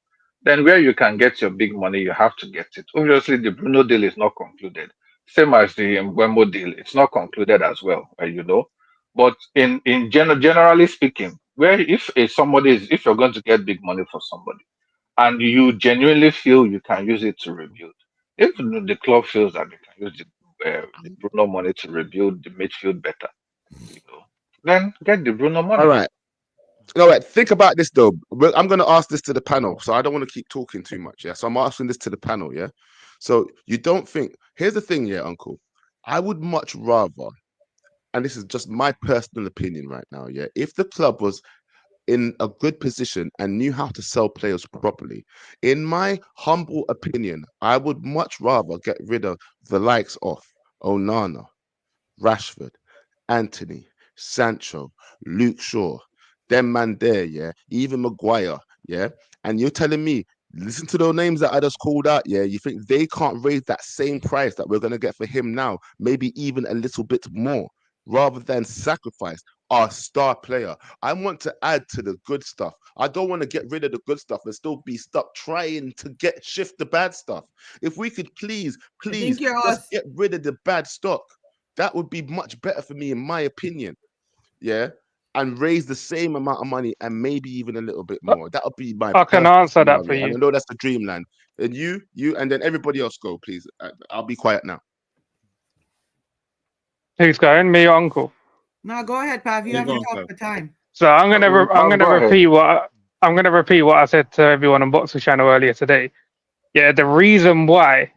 then where you can get your big money, you have to get it. Obviously, the Bruno deal is not concluded. Same as the Mbuemo deal, it's not concluded as well, But generally speaking, where if you're going to get big money for somebody, and you genuinely feel you can use it to rebuild, if the club feels that they can use the Bruno money to rebuild the midfield better, then get the Bruno money. All right. Think about this though. I'm going to ask this to the panel, so I don't want to keep talking too much. Yeah, so I'm asking this to the panel. Yeah, so you don't think? Here's the thing, yeah, Uncle. I would much rather, and this is just my personal opinion right now. Yeah, if the club was in a good position and knew how to sell players properly, in my humble opinion, I would much rather get rid of the likes of Onana, Rashford, Anthony, Sancho, Luke Shaw, them man there, yeah, even Maguire, yeah. And you're telling me, listen to those names that I just called out, yeah. You think they can't raise that same price that we're gonna get for him now, maybe even a little bit more, rather than sacrifice our star player? I want to add to the good stuff. I don't want to get rid of the good stuff and still be stuck trying to shift the bad stuff. If we could please just get rid of the bad stock, that would be much better for me, in my opinion. Yeah. And raise the same amount of money and maybe even a little bit more. That would be my I can perfect answer that for scenario. And you. I know that's the dreamland. And you, and then everybody else go, please. I'll be quiet now. Who's going? Me or Uncle? No, go ahead, Pav. You haven't talked for time. So I'm gonna Go ahead. repeat what I said to everyone on Boxer Channel earlier today. Yeah, the reason why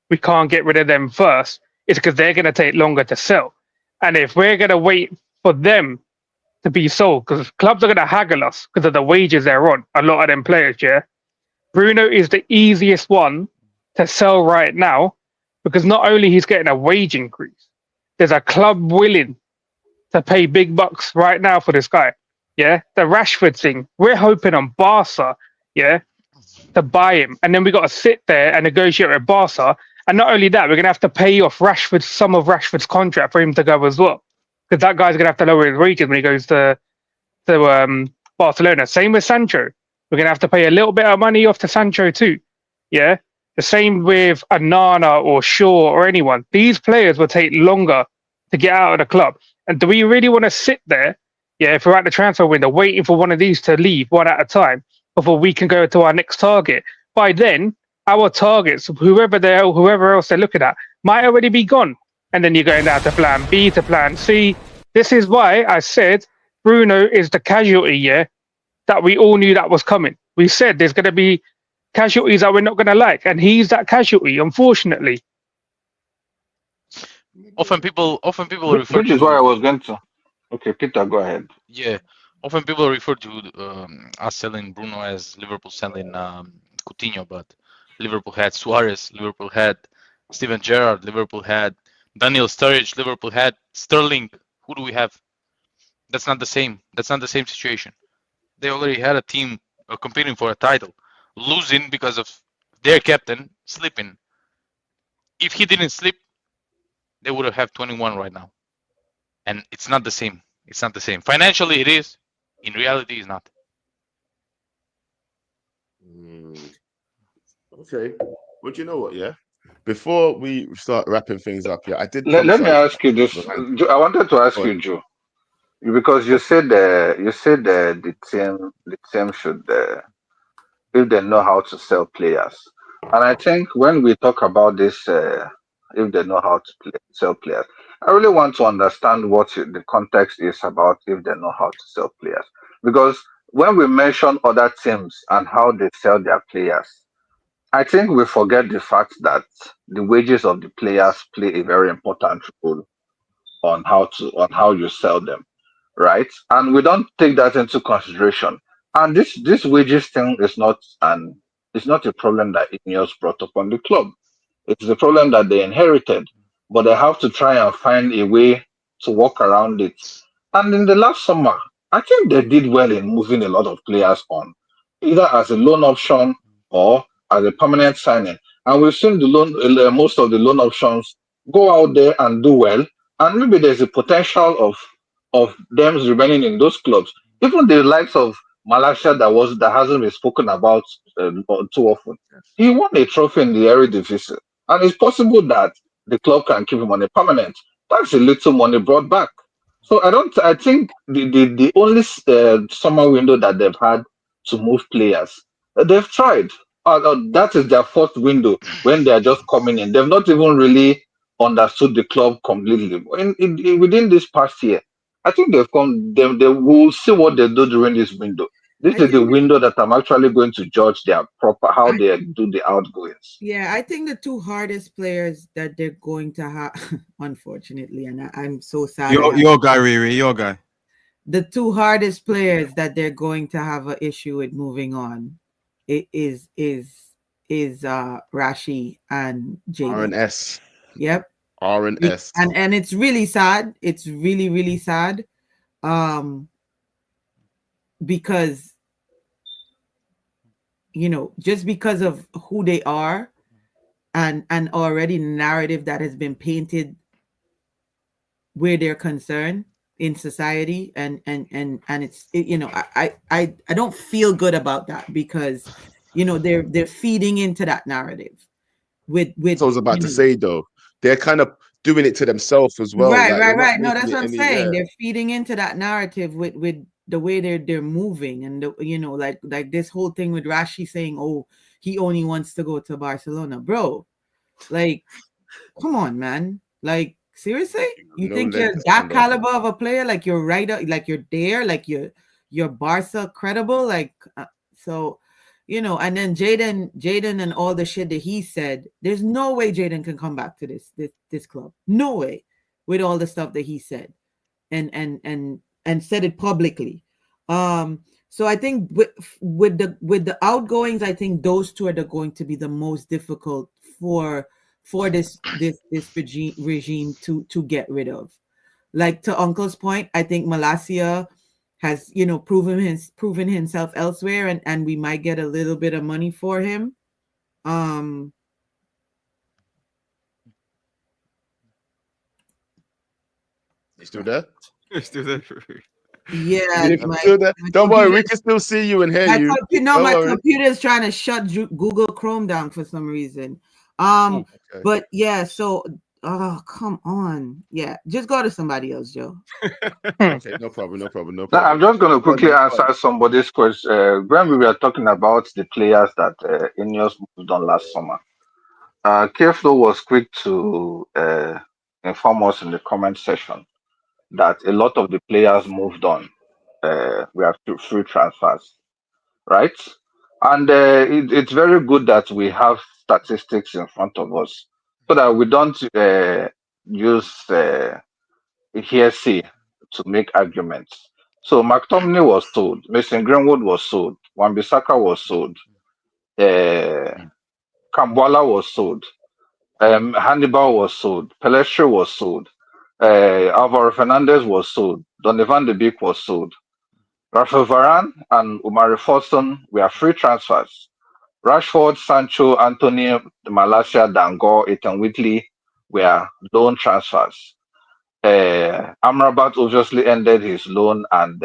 we can't get rid of them first is because they're gonna take longer to sell, and if we're gonna wait for them to be sold, because clubs are gonna haggle us because of the wages they're on. A lot of them players, yeah. Bruno is the easiest one to sell right now because not only he's getting a wage increase, there's a club willing to pay big bucks right now for this guy. Yeah, the Rashford thing, we're hoping on Barca, yeah, to buy him, and then we got to sit there and negotiate with Barca. And not only that, we're gonna have to pay off some of Rashford's contract for him to go as well, because that guy's gonna have to lower his wages when he goes to Barcelona. Same with Sancho. We're gonna have to pay a little bit of money off to Sancho too. Yeah, the same with Anana or Shaw or anyone. These players will take longer to get out of the club. And do we really want to sit there, yeah, if we're at the transfer window, waiting for one of these to leave one at a time before we can go to our next target? By then, our targets, whoever else they're looking at, might already be gone. And then you're going down to plan B, to plan C. This is why I said Bruno is the casualty, yeah, that we all knew that was coming. We said there's going to be casualties that we're not going to like, and he's that casualty, unfortunately. Often people refer Which is why I to was going to. Okay, Peter, go ahead. yeah. Often people refer to us selling Bruno as Liverpool selling Coutinho, but Liverpool had Suarez, Liverpool had Steven Gerrard, Liverpool had Daniel Sturridge, Liverpool had Sterling. Who do we have? That's not the same. That's not the same situation. They already had a team competing for a title, losing because of their captain sleeping. If he didn't sleep, they would have 21 right now. And it's not the same. It's not the same. Financially, it is. In reality, it's not. Okay. But you know what? Yeah. Before we start wrapping things up, yeah, I did Let me publicize ask you this. that. I wanted to ask Go on. you, Joe, because you said the team should if they know how to sell players, and I think when we talk about this, if they know how to sell players, I really want to understand what the context is about if they know how to sell players, because when we mention other teams and how they sell their players, I think we forget the fact that the wages of the players play a very important role on how you sell them, right? And we don't take that into consideration. And this wages thing is not an it's not a problem that Ineos brought up on the club. It's a problem that they inherited, but they have to try and find a way to work around it. And in the last summer, I think they did well in moving a lot of players on, either as a loan option or as a permanent signing. And we've seen most of the loan options go out there and do well. And maybe there's a potential of them remaining in those clubs. Even the likes of Malaysia that hasn't been spoken about too often. He won a trophy in the Eredivisie, and it's possible that the club can keep him on a permanent. That's a little money brought back. So I don't. I think the only summer window that they've had to move players, they've tried. That is their first window when they are just coming in. They've not even really understood the club completely. Within this past year, I think they've come. They will see what they do during this window. This I is the think window that I'm actually going to judge their proper how I they do the outgoings. yeah, I think the two hardest players that they're going to have, unfortunately, and I'm so sad. Your guy, Riri, your guy. The two hardest players that they're going to have an issue with moving on is Rashi and Jaden. RNS. Yep. RNS. And it's really sad. It's really, really sad. Because just because of who they are and already narrative that has been painted where they're concerned in society and it's I don't feel good about that because they're feeding into that narrative with So I was about to say though, they're kind of doing it to themselves as well. right like, they're not right no, making that's it what I'm any- saying. yeah. They're feeding into that narrative with the way they're moving and like this whole thing with Rashi saying, oh, he only wants to go to Barcelona, bro. Like, come on, man. Like, seriously, you No think leg you're to that stand on. caliber of a player? Like you're right, like you're there, like you're Barca credible, like so, and then Jaden and all the shit that he said. There's no way Jaden can come back to this club. No way, with all the stuff that he said, and said it publicly. So I think with the outgoings, I think those two are going to be the most difficult for this regime to get rid of. Like to Uncle's point, I think Malacia has proven himself elsewhere, and we might get a little bit of money for him. You still there? Still there. Yeah, You still there? Don't worry, we computer- can still see you and hear my you. no, Don't my worry. computer is trying to shut Google Chrome down for some reason. Okay. But yeah, so oh come on, yeah, just go to somebody else, Joe. Okay, no problem, no problem, no Now, problem. I'm just going to Go on quickly then, go answer on. somebody's question. When we were talking about the players that Ineos moved on last summer, Keflo was quick to inform us in the comment section that a lot of the players moved on. We have free transfers, right? And it's very good that we have statistics in front of us so that we don't use hearsay to make arguments. So McTominay was sold, Mason Greenwood was sold, Wan-Bissaka was sold, Kambwala was sold, Hannibal was sold, Pelestri was sold, Alvaro Fernandez was sold, Donny van de Beek was sold, Rafael Varane and Umari Forson were free transfers. Rashford, Sancho, Anthony, Malacia, Dango, Ethan Whitley were loan transfers. Amrabat obviously ended his loan and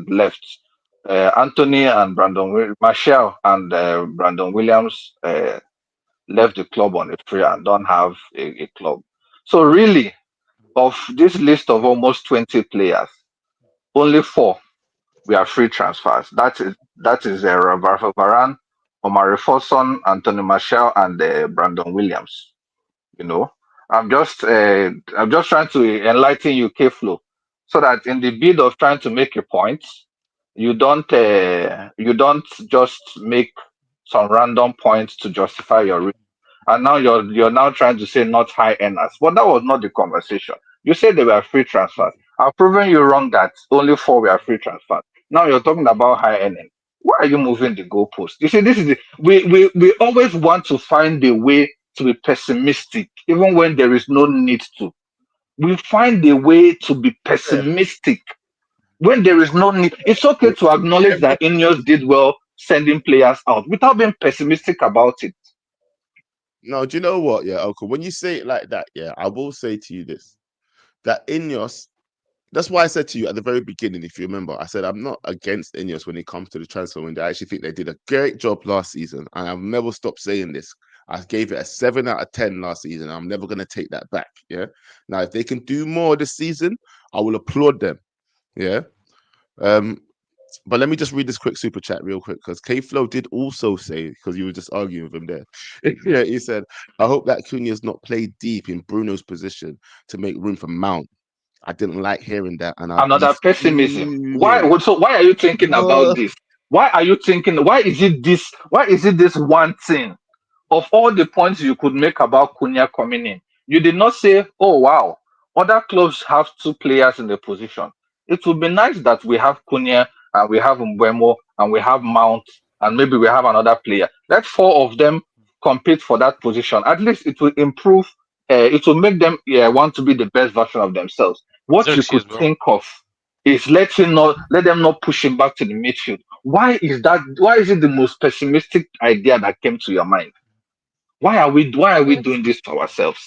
left. Anthony and Martial and Brandon Williams left the club on a free and don't have a club. So really, of this list of almost 20 players, only 4 were free transfers. That is Rafa Varane, Omar Foson, Anthony Martial, and Brandon Williams. You know, I'm just trying to enlighten you, K-Flow, so that in the bid of trying to make a point, you don't just make some random points to justify your reason. And now you're now trying to say not high earners, but that was not the conversation. You said they were free transfers. I've proven you wrong that only 4 were free transfers. Now you're talking about high earning. Why are you moving the goalpost? You see, this is we always want to find a way to be pessimistic, even when there is no need to. We find a way to be Yeah. pessimistic when there is no need. It's okay to acknowledge that Ineos did well sending players out without being pessimistic about it. No, do you know what? Yeah, Uncle. When you say it like that, yeah, I will say to you this: that Ineos. That's why I said to you at the very beginning, if you remember, I said I'm not against Ineos when it comes to the transfer window. I actually think they did a great job last season, and I've never stopped saying this. I gave it a 7 out of 10 last season. I'm never going to take that back. Yeah. Now, if they can do more this season, I will applaud them. Yeah. But let me just read this quick super chat real quick, because K Flow did also say, because you were just arguing with him there. Yeah, he said, I hope that Cunha's not played deep in Bruno's position to make room for Mount. I didn't like hearing that, and I'd be Another pessimism. Why? fuming. So why are you thinking about No, this? Why are you thinking? Why is it this? Why is it this one thing? Of all the points you could make about Cunha coming in, you did not say, "Oh wow, other clubs have 2 players in the position." It would be nice that we have Cunha and we have Mbuemo and we have Mount and maybe we have another player. Let 4 of them compete for that position. At least it will improve. It will make them want to be the best version of themselves. What you Xerxes could as well. think of is let them not push him back to the midfield. Why is that? Why is it the most pessimistic idea that came to your mind? Why are we doing this to ourselves?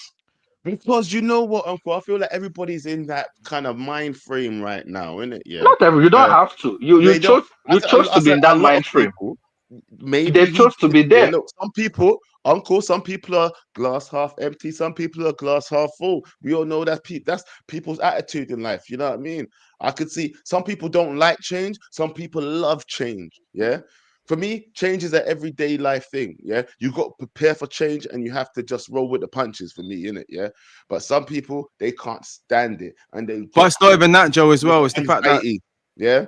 because you know what, Uncle? I feel like everybody's in that kind of mind frame right now, isn't it? Yeah. Not every. You don't have to. You They don't. chose you chose I to be said in a that lot of mind frame. people. Maybe They he chose to did. be Yeah, there. look, some people, Uncle, some people are glass half empty, some people are glass half full. We all know that's people's attitude in life. You know what I mean? I could see some people don't like change, some people love change. Yeah. For me, change is an everyday life thing. Yeah. You got to prepare for change and you have to just roll with the punches for me, innit? Yeah. But some people, they can't stand it and they But get it's not even that, Joe, as well. It's the fact that anxiety. Yeah.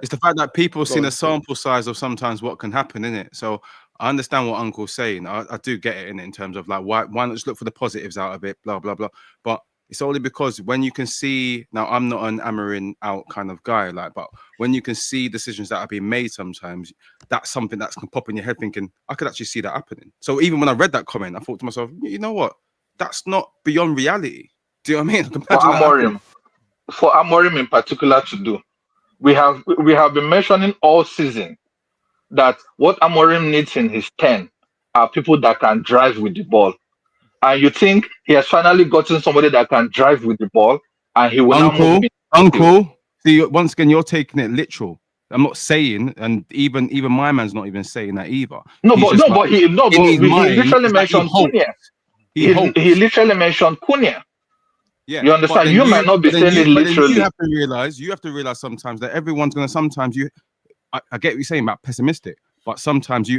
people Go seen on. a sample size of sometimes what can happen in it. So I understand what Uncle's saying. I do get it in terms of like why not just look for the positives out of it, blah blah blah. But it's only because when you can see, now I'm not an Amarin out kind of guy, like, but when you can see decisions that are being made sometimes, that's something that can pop in your head thinking, I could actually see that happening. So even when I read that comment, I thought to myself, you know what? That's not beyond reality. Do you know what I mean? I can For imagine that happening. Amorim in particular to do. We have been mentioning all season that what Amorim needs in his 10 are people that can drive with the ball. And you think he has finally gotten somebody that can drive with the ball and he will now move him Uncle, in the field. Uncle. See, once again, you're taking it literal. I'm not saying, and even my man's not even saying that either. No, He's but just no, like but he no, in but his he mind, literally it's like he mentioned hopes. Cunha. He He hopes. literally mentioned Cunha. Yeah, You but understand? then You might not be saying it but then you literally. have to realize sometimes that everyone's gonna sometimes you. I get what you're saying about pessimistic, but sometimes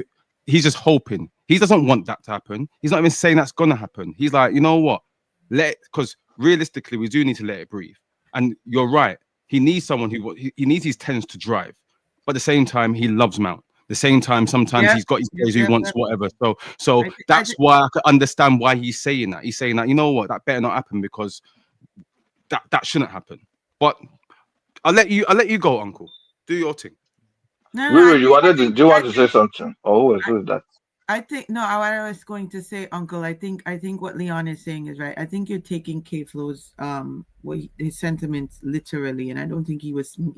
he's just hoping. He doesn't want that to happen. He's not even saying that's gonna happen. He's like, you know what? Because realistically, we do need to let it breathe. And you're right. He needs someone he needs his tens to drive, but at the same time, he loves Mount. At the same time, sometimes Yeah, he's got his players yeah, who wants yeah. whatever. So I that's thi- why I can understand why he's saying that. He's saying that, you know what, that better not happen because that shouldn't happen. But I'll let you go, Uncle. Do your thing. no, no, Ruru, do you want to say something? Or who is that? I think no. What I was going to say, Uncle. I think what Leon is saying is right. I think you're taking K Flow's his sentiments literally, and I don't think he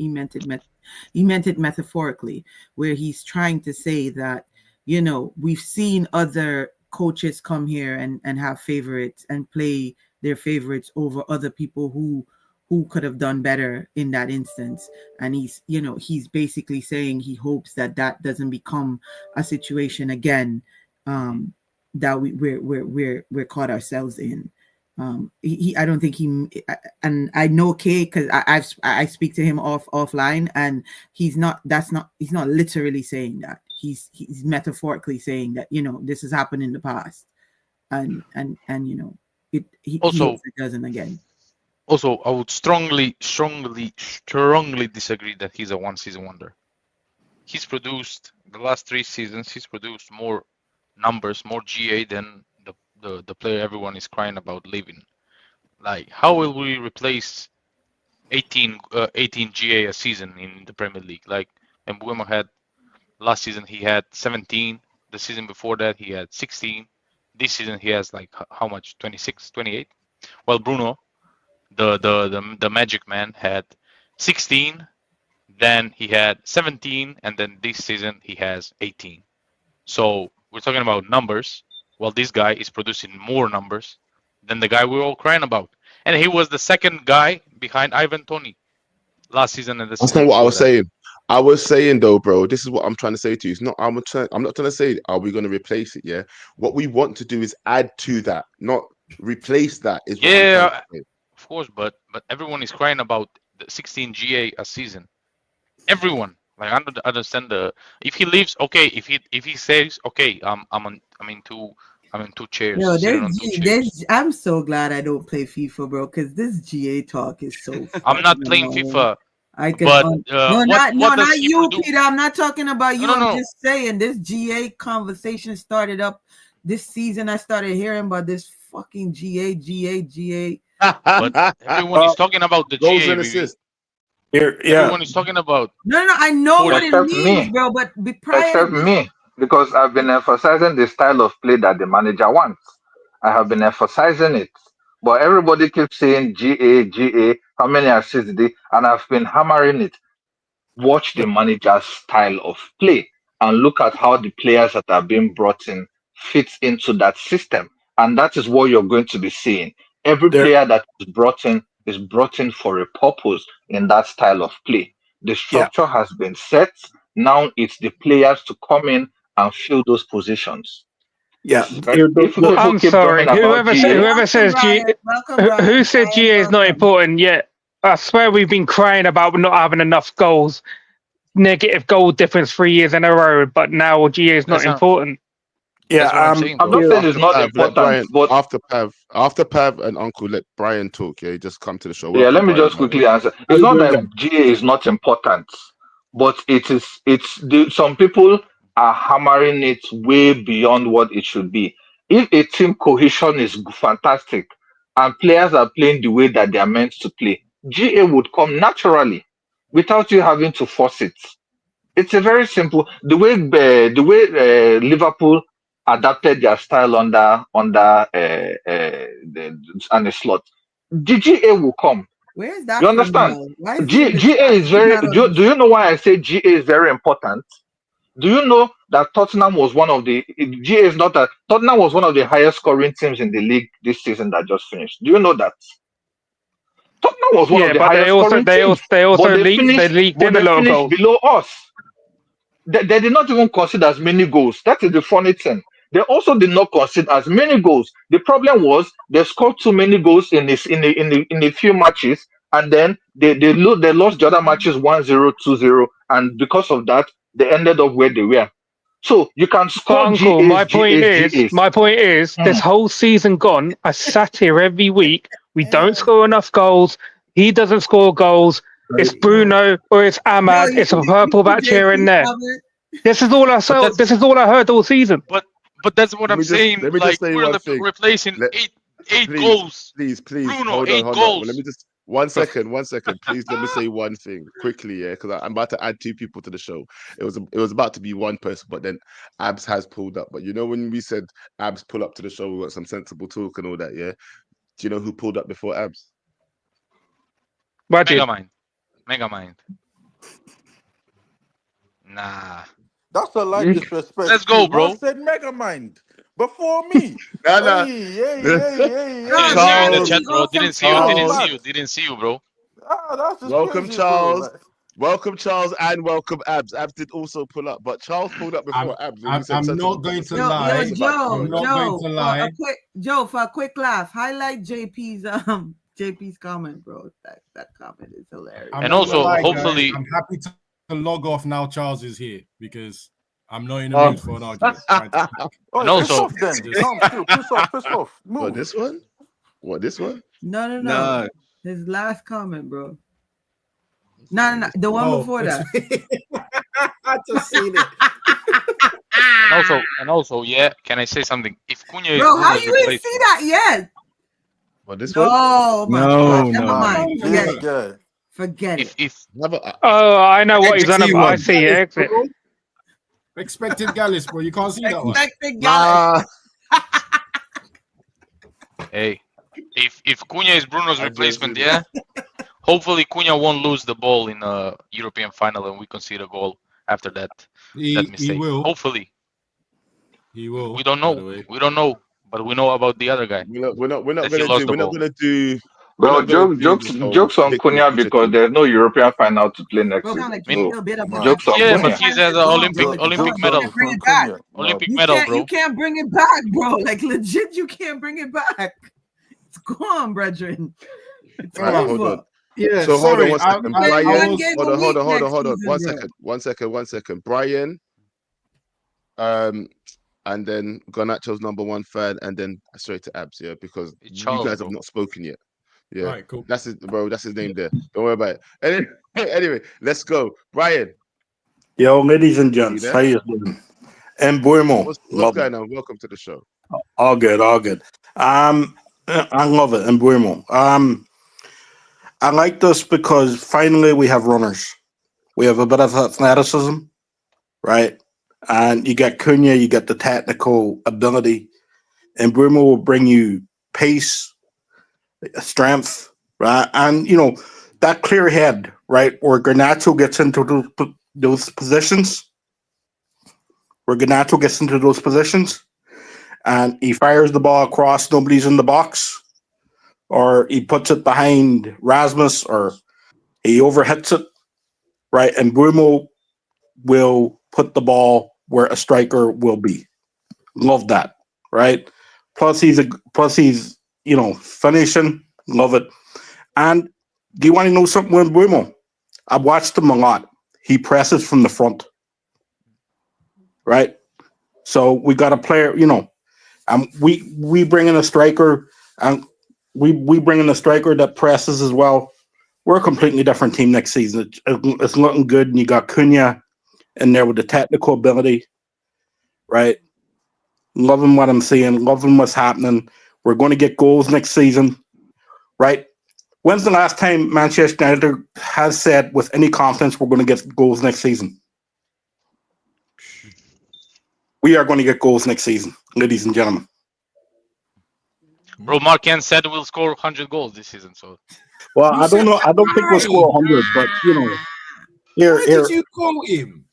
meant it metaphorically, where he's trying to say that we've seen other coaches come here and have favorites and play their favorites over other people who could have done better in that instance, and he's basically saying he hopes that doesn't become a situation again, that we're caught ourselves in. I don't think and I know Kay because I speak to him offline, and he's not literally saying that. He's metaphorically saying that, this has happened in the past, and he Also- hopes it doesn't again. Also, I would strongly disagree that he's a one-season wonder. He's produced the last 3 seasons. He's produced more numbers, more GA than the player everyone is crying about leaving. Like, how will we replace 18 GA a season in the Premier League? Like, Mbuemo had last season, he had 17. The season before that, he had 16. This season, he has like how much? 26, 28. Well, Bruno, the Magic Man, had 16. Then he had 17, and then this season he has 18. So we're talking about numbers. Well, this guy is producing more numbers than the guy we're all crying about, and he was the second guy behind Ivan Toney last season and the That's season not what I before was that. saying. I was saying though, bro, this is what I'm trying to say to you. It's not. I'm not trying to say, are we going to replace it? Yeah. What we want to do is add to that, not replace that. Is what I'm trying Yeah, to say. of course, but everyone is crying about the 16 GA a season. Everyone, like, I don't understand if he leaves, okay. If he says, okay, I'm in two chairs, No, sitting on 2 chairs. I'm so glad I don't play FIFA, bro, because this GA talk is so. I'm not fucking playing annoying. FIFA, I can. but not does he you, produce? Peter. I'm not talking about you. No, no, I'm no. just saying this GA conversation started up this season. I started hearing about this fucking GA. But everyone is talking about the Goals GA. and assists. Everyone is talking about. No, I know what it Except means, me. bro. But prior to Except this, me, because I've been emphasizing the style of play that the manager wants. I have been emphasizing it. But everybody keeps saying GA, how many assists did he? And I've been hammering it. Watch the manager's style of play and look at how the players that are being brought in fits into that system. And that is what you're going to be seeing. Every player that is brought in for a purpose in that style of play. The structure has been set. Now it's the players to come in and fill those positions. If people I'm keep sorry. talking about GA, Whoever says GA, who said GA is not important yet? I swear we've been crying about not having enough goals, negative goal difference 3 years in a row, but now GA is not That's not- important. That's what I'm saying, I'm bro. not saying it's not Pav, let important, Brian, but after Pav and Uncle, let Brian talk. Yeah, he just come to the show. yeah, Welcome, let me Brian, just by the way. quickly answer. It's not that GA is not important, but some people are hammering it way beyond what it should be. If a team cohesion is fantastic and players are playing the way that they are meant to play, GA would come naturally without you having to force it. It's a very simple Liverpool adapted their style under the slot. GA will come. where's that You from understand? now? Why is he in the GA chat? is He's very. not on Do you know why I say GA is very important? Do you know that Tottenham was one of the GA is not that Tottenham was one of the highest scoring teams in the league this season that just finished? Do you know that? Tottenham was one of Yeah, the but highest scoring teams, they but also they leaked but in a they lot of finished goals. below us. They did not even concede as many goals. That is the funny thing. They also did not concede as many goals. The problem was they scored too many goals in a few matches, and then they lost the other matches 1-0, 2-0, and because of that, they ended up where they were. So you can But score Uncle, GAs. my point is, this whole season gone, I sat here every week. We don't score enough goals. He doesn't score goals. It's Bruno or it's Ahmad. It's a purple batch here and there. This is all I saw. that's- This is all I heard all season. But that's what I'm saying. let me Like, just say we're one thing. replacing Let- eight Please, goals. please, Bruno, hold 8 on. goals. Let me just 1 second. Please let me say one thing quickly, yeah, because I'm about to add 2 people to the show. It was about to be one person, but then Abs has pulled up. But you know when we said Abs pull up to the show, we got some sensible talk and all that, yeah. Do you know who pulled up before Abs? Megamind. Nah. That's a light disrespect. Let's go, too. bro. Man said Megamind before me. Nah. Hey. Didn't see you in the chat, bro. Didn't see you, bro. Ah, that's just Welcome, crazy, Charles. bro. Like, Welcome, Charles, and welcome, Abs. Abs did also pull up, but Charles pulled up before Abs. And he said I'm sensible not going to conversation. lie. Yo, Joe, I'm not going to lie. For a quick laugh, highlight JP's comment, bro. That comment is hilarious. And also, hopefully, guys, I'm happy to log off now. Charles is here because I'm not in the mood for an argument. And also, piss off. Move. What, this one? What, this one? No. His last comment, bro. No. The one before that. I just seen it. and also, yeah. Can I say something? If Cunha is Bro, how Bruno's you didn't replacement, see that yet? What, this one? Oh my God. Never No. mind. Forget it. Yeah. Forget it. if Oh, I know what he's on XG about. I one. see it. Exit. Expected Gallus, bro. You can't see that one. Expected Gallus. hey, if Cunha is Bruno's replacement, yeah. Hopefully, Cunha won't lose the ball in a European final, and we concede a goal after that mistake. He will. Hopefully, he will. We don't know. We don't know, but we know about the other guy. We're not gonna do. Well, jokes on Cunha because there's no European final to play next season. Jokes on Yeah, Cunha. but he's has an Olympic medal. Olympic medal, bro. You can't bring it back, bro. Like legit, you can't bring it back. It's gone, brethren. It's All right, over. hold on. Yeah. So hold on sorry, one second. I Brian, was- hold on. One second. Brian, and then Garnacho's number one fan, and then straight to Abs, yeah, because It's you Charles, guys bro. have not spoken yet. Yeah, All right, cool. that's his name there. Don't worry about it. Anyway, let's go. Brian, Yo, ladies and gents, You how there? you doing? Mbeumo, what's love going on? Welcome to the show. it. All good. I love it. Mbeumo. I like this because finally we have runners. We have a bit of athleticism, right? And you got Cunha, you got the technical ability, and Mbeumo will bring you pace, strength, right? And you know that clear head, right? Where Garnacho gets into those positions. And he fires the ball across, nobody's in the box, or he puts it behind Rasmus, or he overhits it, right? And Bruno will put the ball where a striker will be. Love that, right? Plus he's finishing. Love it. And do you want to know something with Bruno? I've watched him a lot. He presses from the front, right? So we got a player, we bring in a striker, and we bring in a striker that presses as well. We're a completely different team next season. It's looking good, and you got Cunha in there with the technical ability, right? Loving what I'm seeing, loving what's happening. We're going to get goals next season, right? When's the last time Manchester United has said with any confidence we're going to get goals next season? We are going to get goals next season, ladies and gentlemen. Bro, Mark Ken said we'll score 100 goals this season. So, well, I don't know. I don't think we'll score 100, but Why did you call him?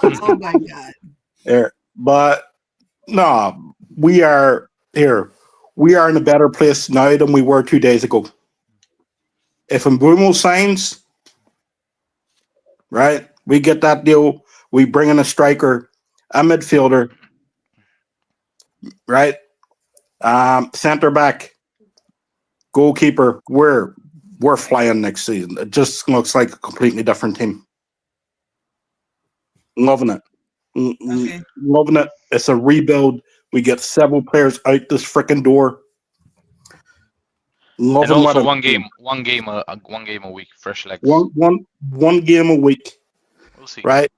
Oh my God. Here, but no, we are here. We are in a better place now than we were 2 days ago. If Mbeumo signs, right, we get that deal. We bring in a striker, a midfielder, right? Center back, goalkeeper. We're flying next season. It just looks like a completely different team. Loving it. Okay. Loving it. It's a rebuild. We get several players out this freaking door. and also one game a week, fresh legs. One game a week. We'll see. Right?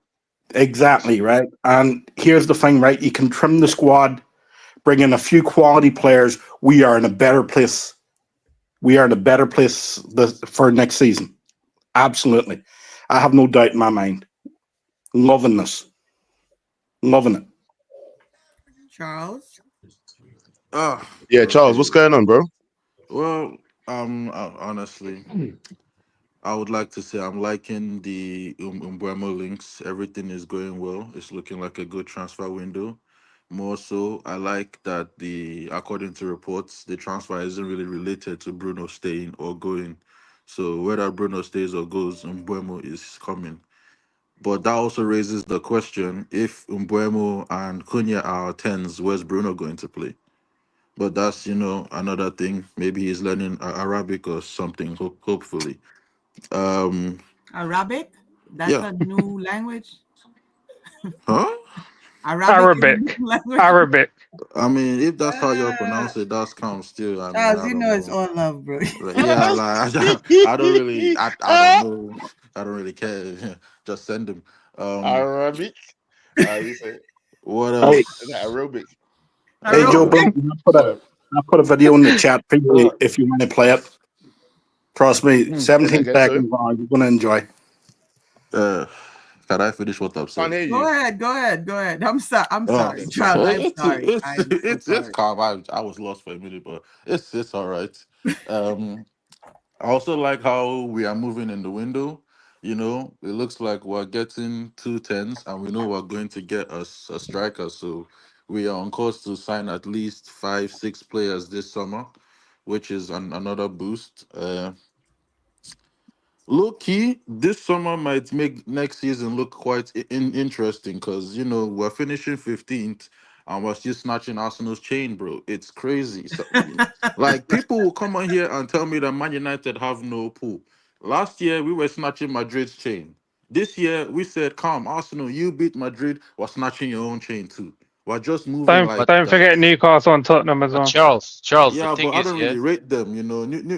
Exactly, right? And here's the thing, right? You can trim the squad, bring in a few quality players. We are in a better place. We are in a better place for next season. Absolutely. I have no doubt in my mind. Loving this. Loving it. Charles. Yeah, Charles, what's going on, bro? Well, honestly, I would like to say I'm liking the Mbuemo links. Everything is going well. It's looking like a good transfer window. More so, I like that according to reports, the transfer isn't really related to Bruno staying or going. So whether Bruno stays or goes, Mbuemo is coming. But that also raises the question: if Mbuemo and Cunha are tens, where's Bruno going to play? But that's another thing. Maybe he's learning Arabic or something. Hopefully. Um. Arabic? That's Yeah. a new language. Huh? Arabic is a Arabic, new language. Arabic. I mean, if that's how you Uh, pronounce it, that's calm still. I mean, Charles, I you don't know it's know. all love, bro. Like, yeah, like I don't really, I don't know. I don't really care. Just send him. Arabic. You say What Hey, is that else? aerobic? hey, Joe Arabic. Blow, Go I put a video in the chat for on. you if you want to play it. Trust me, Hmm. Say that 17 again, sorry. seconds on, you're gonna enjoy. Uh, can I finish what I'm Can't saying? hear Go you. ahead, go ahead, go ahead. I'm sorry. I'm Oh, sorry, Charles. I'm it's sorry. it's I'm so it's sorry. calm. I was lost for a minute, but it's all right. Um, I also like how we are moving in the window. It looks like we're getting two tens, and we know we're going to get us a striker. So we are on course to sign at least 5, 6 players this summer, which is another boost. Low key, this summer might make next season look quite interesting because we're finishing 15th and we're still snatching Arsenal's chain, bro. It's crazy. So, like people will come on here and tell me that Man United have no pull. Last year we were snatching Madrid's chain. This year we said, "Come, Arsenal, you beat Madrid, we're snatching your own chain too." We're just moving Don't like But don't that. forget Newcastle and Tottenham as but well. Charles, the Yeah, but thing I is, don't yeah, really rate them.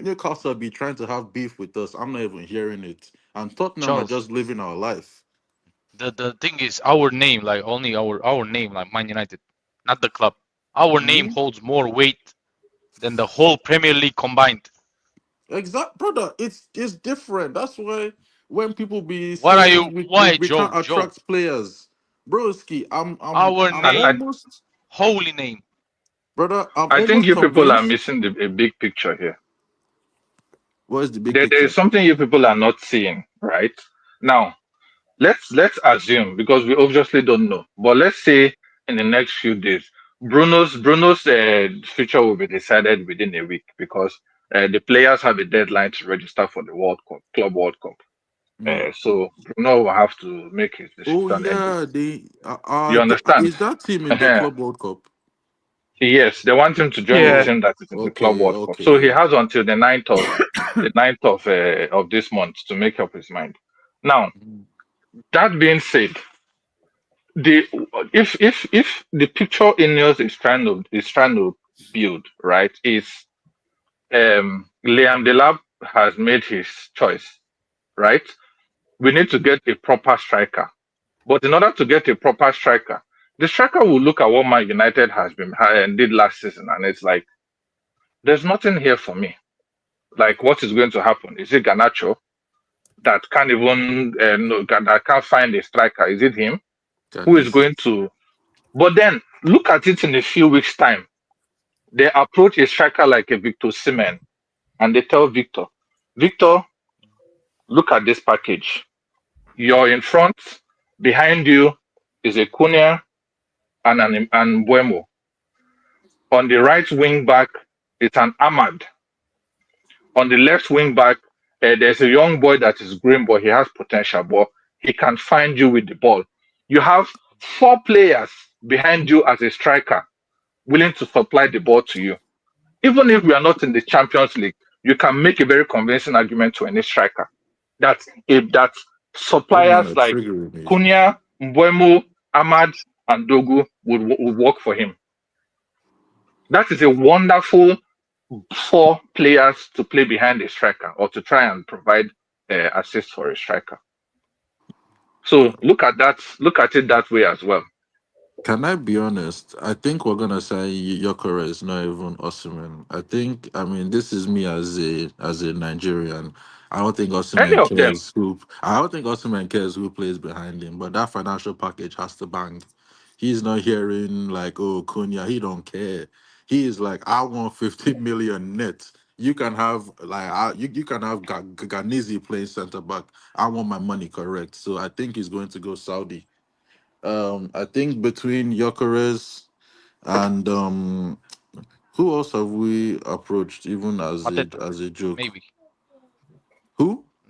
Newcastle be trying to have beef with us. I'm not even hearing it. And Tottenham are Charles, just living our life. the thing is, our name, like only our name, like Man United, not the club. Our name Hmm. holds more weight than the whole Premier League combined. Exact, brother. It's different. That's why when people be What are you? saying we, Why, we can't Joe? attract players, broski, I'm I'm Our I'm I, I, name, almost holy name. brother. I'm I think almost you people are convinced. missing a big picture here. What is the big There is picture? something you people are not seeing, right? Now, let's assume because we obviously don't know, but let's say in the next few days, Bruno's future will be decided within a week because the players have a deadline to register for the World Cup, Club World Cup. Hmm. So Bruno will have to make his Oh decision early. yeah, You understand? is that team in the Uh-huh. Club World Cup? Yes, they want him to join the Yeah, Oh, team that is in the Club okay, World Cup. So he okay. has until the ninth of this month to make up his mind. Now, Mhm. that being said, the if the picture Ineos is trying to build right is Liam Delap has made his choice, right? We need to get a proper striker, but in order to get a proper striker, the striker will look at what Man United has been and did last season, and it's like there's nothing here for me. Like, what is going to happen? Is it Ganacho that can't even that can't find a striker? Is it him That who is is going to? But then look at it in a few weeks' time. They approach a striker like a Victor Seaman, and they tell Victor, look at this package. You're in front, behind you is a Cunha and Mbuemo. On the right wing back, it's an Ahmad. On the left wing back, there's a young boy that is green, but he has potential, but he can find you with the ball. You have four players behind you as a striker willing to supply the ball to you. Even if we are not in the Champions League, you can make a very convincing argument to any striker that if that you man suppliers are like triggering me. Cunha, Mbuemo, Ahmad, and Dogu would work for him. That is a wonderful four players to play behind a striker or to try and provide assist for a striker. So look at that. Look at it that way as well. Can I be honest? I think we're gonna say Yokora is not even Osimhen. I mean, this is me as a Nigerian. I don't think Any Osimhen of them. cares who. I don't think Osimhen cares who plays behind him. But that financial package has to bang. He's not hearing like, oh, Cunha. He don't care. He is like, I want 15 million net. You can have you can have Ganizi playing center back. I want my money correct. So I think he's going to go Saudi. I think between Gyökeres and who else have we approached even as a Mateta, as a joke? maybe.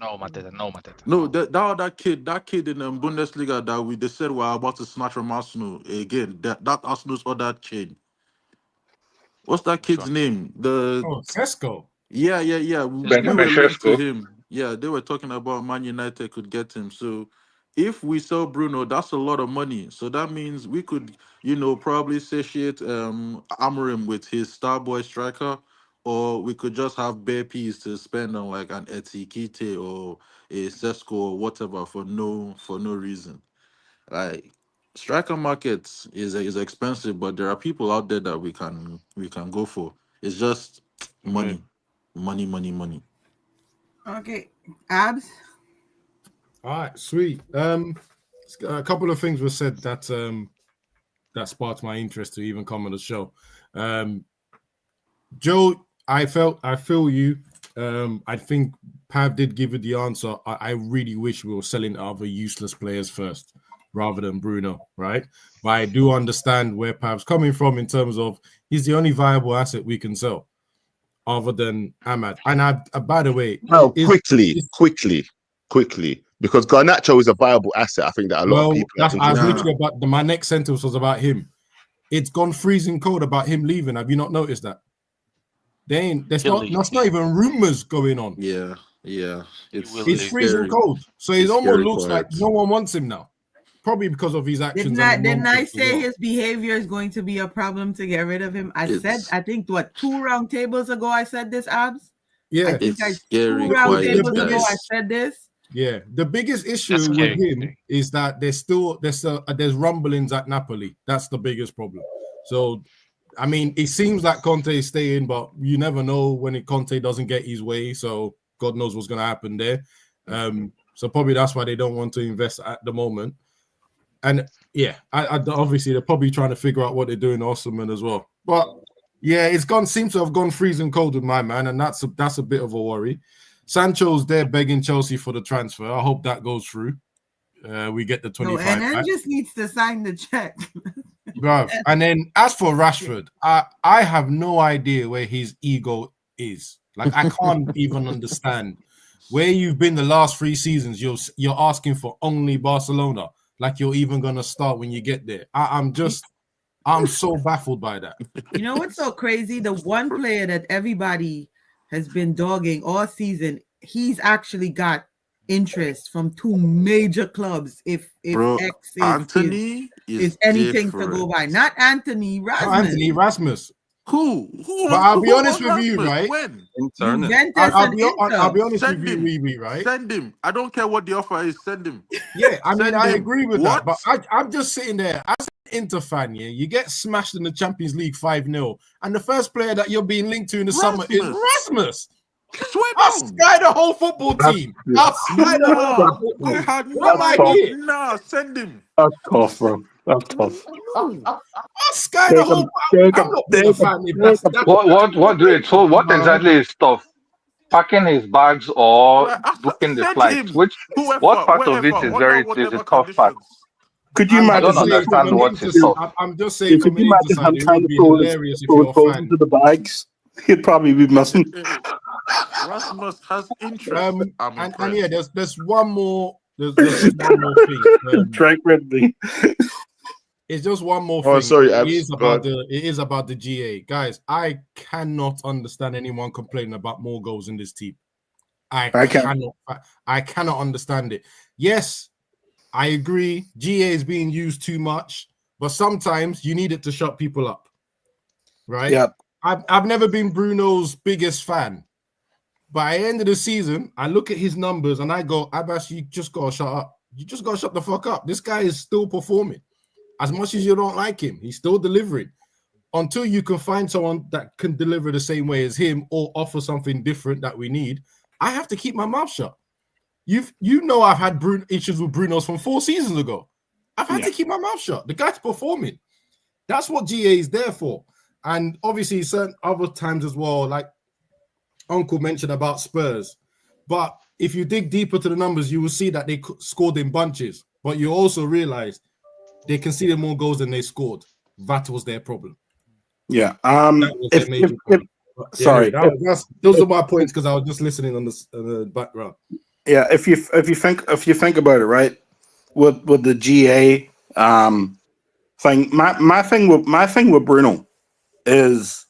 No, Mateta. No, Mateta. No, that kid in Bundesliga that they said we're about to snatch from Arsenal again. That Arsenal's other chain. What's that Which kid's one? name? Oh, Sesko. Yeah. We were linked to him. Yeah, they were talking about Man United could get him. So if we sell Bruno, that's a lot of money. So that means we could, probably satiate Amorim with his star boy striker, or we could just have bare peas to spend on like an Etikite or a Sesko or whatever for no reason. Like striker market is expensive, but there are people out there that we can go for. It's just money. Money. Okay, Abs. All right, sweet. A couple of things were said that that sparked my interest to even come on the show. Joe, I feel you. I think Pav did give it the answer. I really wish we were selling other useless players first rather than Bruno, right? But I do understand where Pav's coming from in terms of he's the only viable asset we can sell other than Ahmad. And by the way, quickly, because Garnacho is a viable asset. I think that a lot of people. Literally about my next sentence was about him. It's gone freezing cold about him leaving. Have you not noticed that? That's not even rumors going on. Yeah. It's freezing cold. So it almost looks like no one wants him now. Probably because of his actions. Didn't I say his behavior is going to be a problem to get rid of him? I think 2 roundtables ago I said this, Abs. Yeah, I think 2 roundtables ago I said this. Yeah, the biggest issue with him is that there's rumblings at Napoli. That's the biggest problem. So, I mean, it seems like Conte is staying, but you never know when Conte doesn't get his way. So God knows what's going to happen there. So probably that's why they don't want to invest at the moment. And yeah, I obviously they're probably trying to figure out what they're doing Osman as well. But yeah, seems to have gone freezing cold with my man, and that's a bit of a worry. Sancho's there begging Chelsea for the transfer. I hope that goes through. We get the 25. And then just needs to sign the check. Bro. And then as for Rashford, I have no idea where his ego is. Like I can't even understand where you've been the last 3 seasons. You're asking for only Barcelona. Like you're even gonna start when you get there. I'm so baffled by that. You know what's so crazy? The one player that everybody has been dogging all season, he's actually got interest from 2 major clubs. If X is anything different. To go by, not Anthony Rasmus. Oh, Anthony Rasmus. Who? But I'll be honest with you, right? When? I'll be honest with you, Wee, right? Send him. I don't care what the offer is. Send him. Yeah, I mean, I agree with that. But I'm just sitting there as an Inter fan, yeah, you get smashed in the Champions League 5-0, and the first player that you're being linked to in the summer is Rasmus. I'll sky the whole football team. I'll sky the whole. Nah, send him. That's tough, bro. That's tough. I'll sky the whole. I'm not being a fan. What exactly is tough? Packing his bags or booking the flight? What part of it is a tough part? Could you imagine? I don't understand what is tough. I'm just saying. Could you imagine him trying to throw into the bags? He'd probably be missing. Rasmus has interest. And yeah, there's one more. There's one more thing. Drake Ridley. It's just one more thing. Oh, sorry, it is about the GA. Guys, I cannot understand anyone complaining about more goals in this team. I cannot understand it. Yes, I agree. GA is being used too much, but sometimes you need it to shut people up. Right? Yeah. I've never been Bruno's biggest fan. But at the end of the season, I look at his numbers and I go, Abbas, you just gotta shut up. You just gotta shut the fuck up. This guy is still performing. As much as you don't like him, he's still delivering. Until you can find someone that can deliver the same way as him or offer something different that we need, I have to keep my mouth shut. You know I've had issues with Bruno's from 4 seasons ago. I've had to keep my mouth shut. The guy's performing. That's what GA is there for. And obviously certain other times as well, like Uncle mentioned about Spurs. But if you dig deeper to the numbers, you will see that they scored in bunches. But you also realize they conceded more goals than they scored. That was their problem. Yeah. Sorry. Those are my points because I was just listening on the background. Yeah, if you think about it, right, with the GA thing, my thing with Bruno is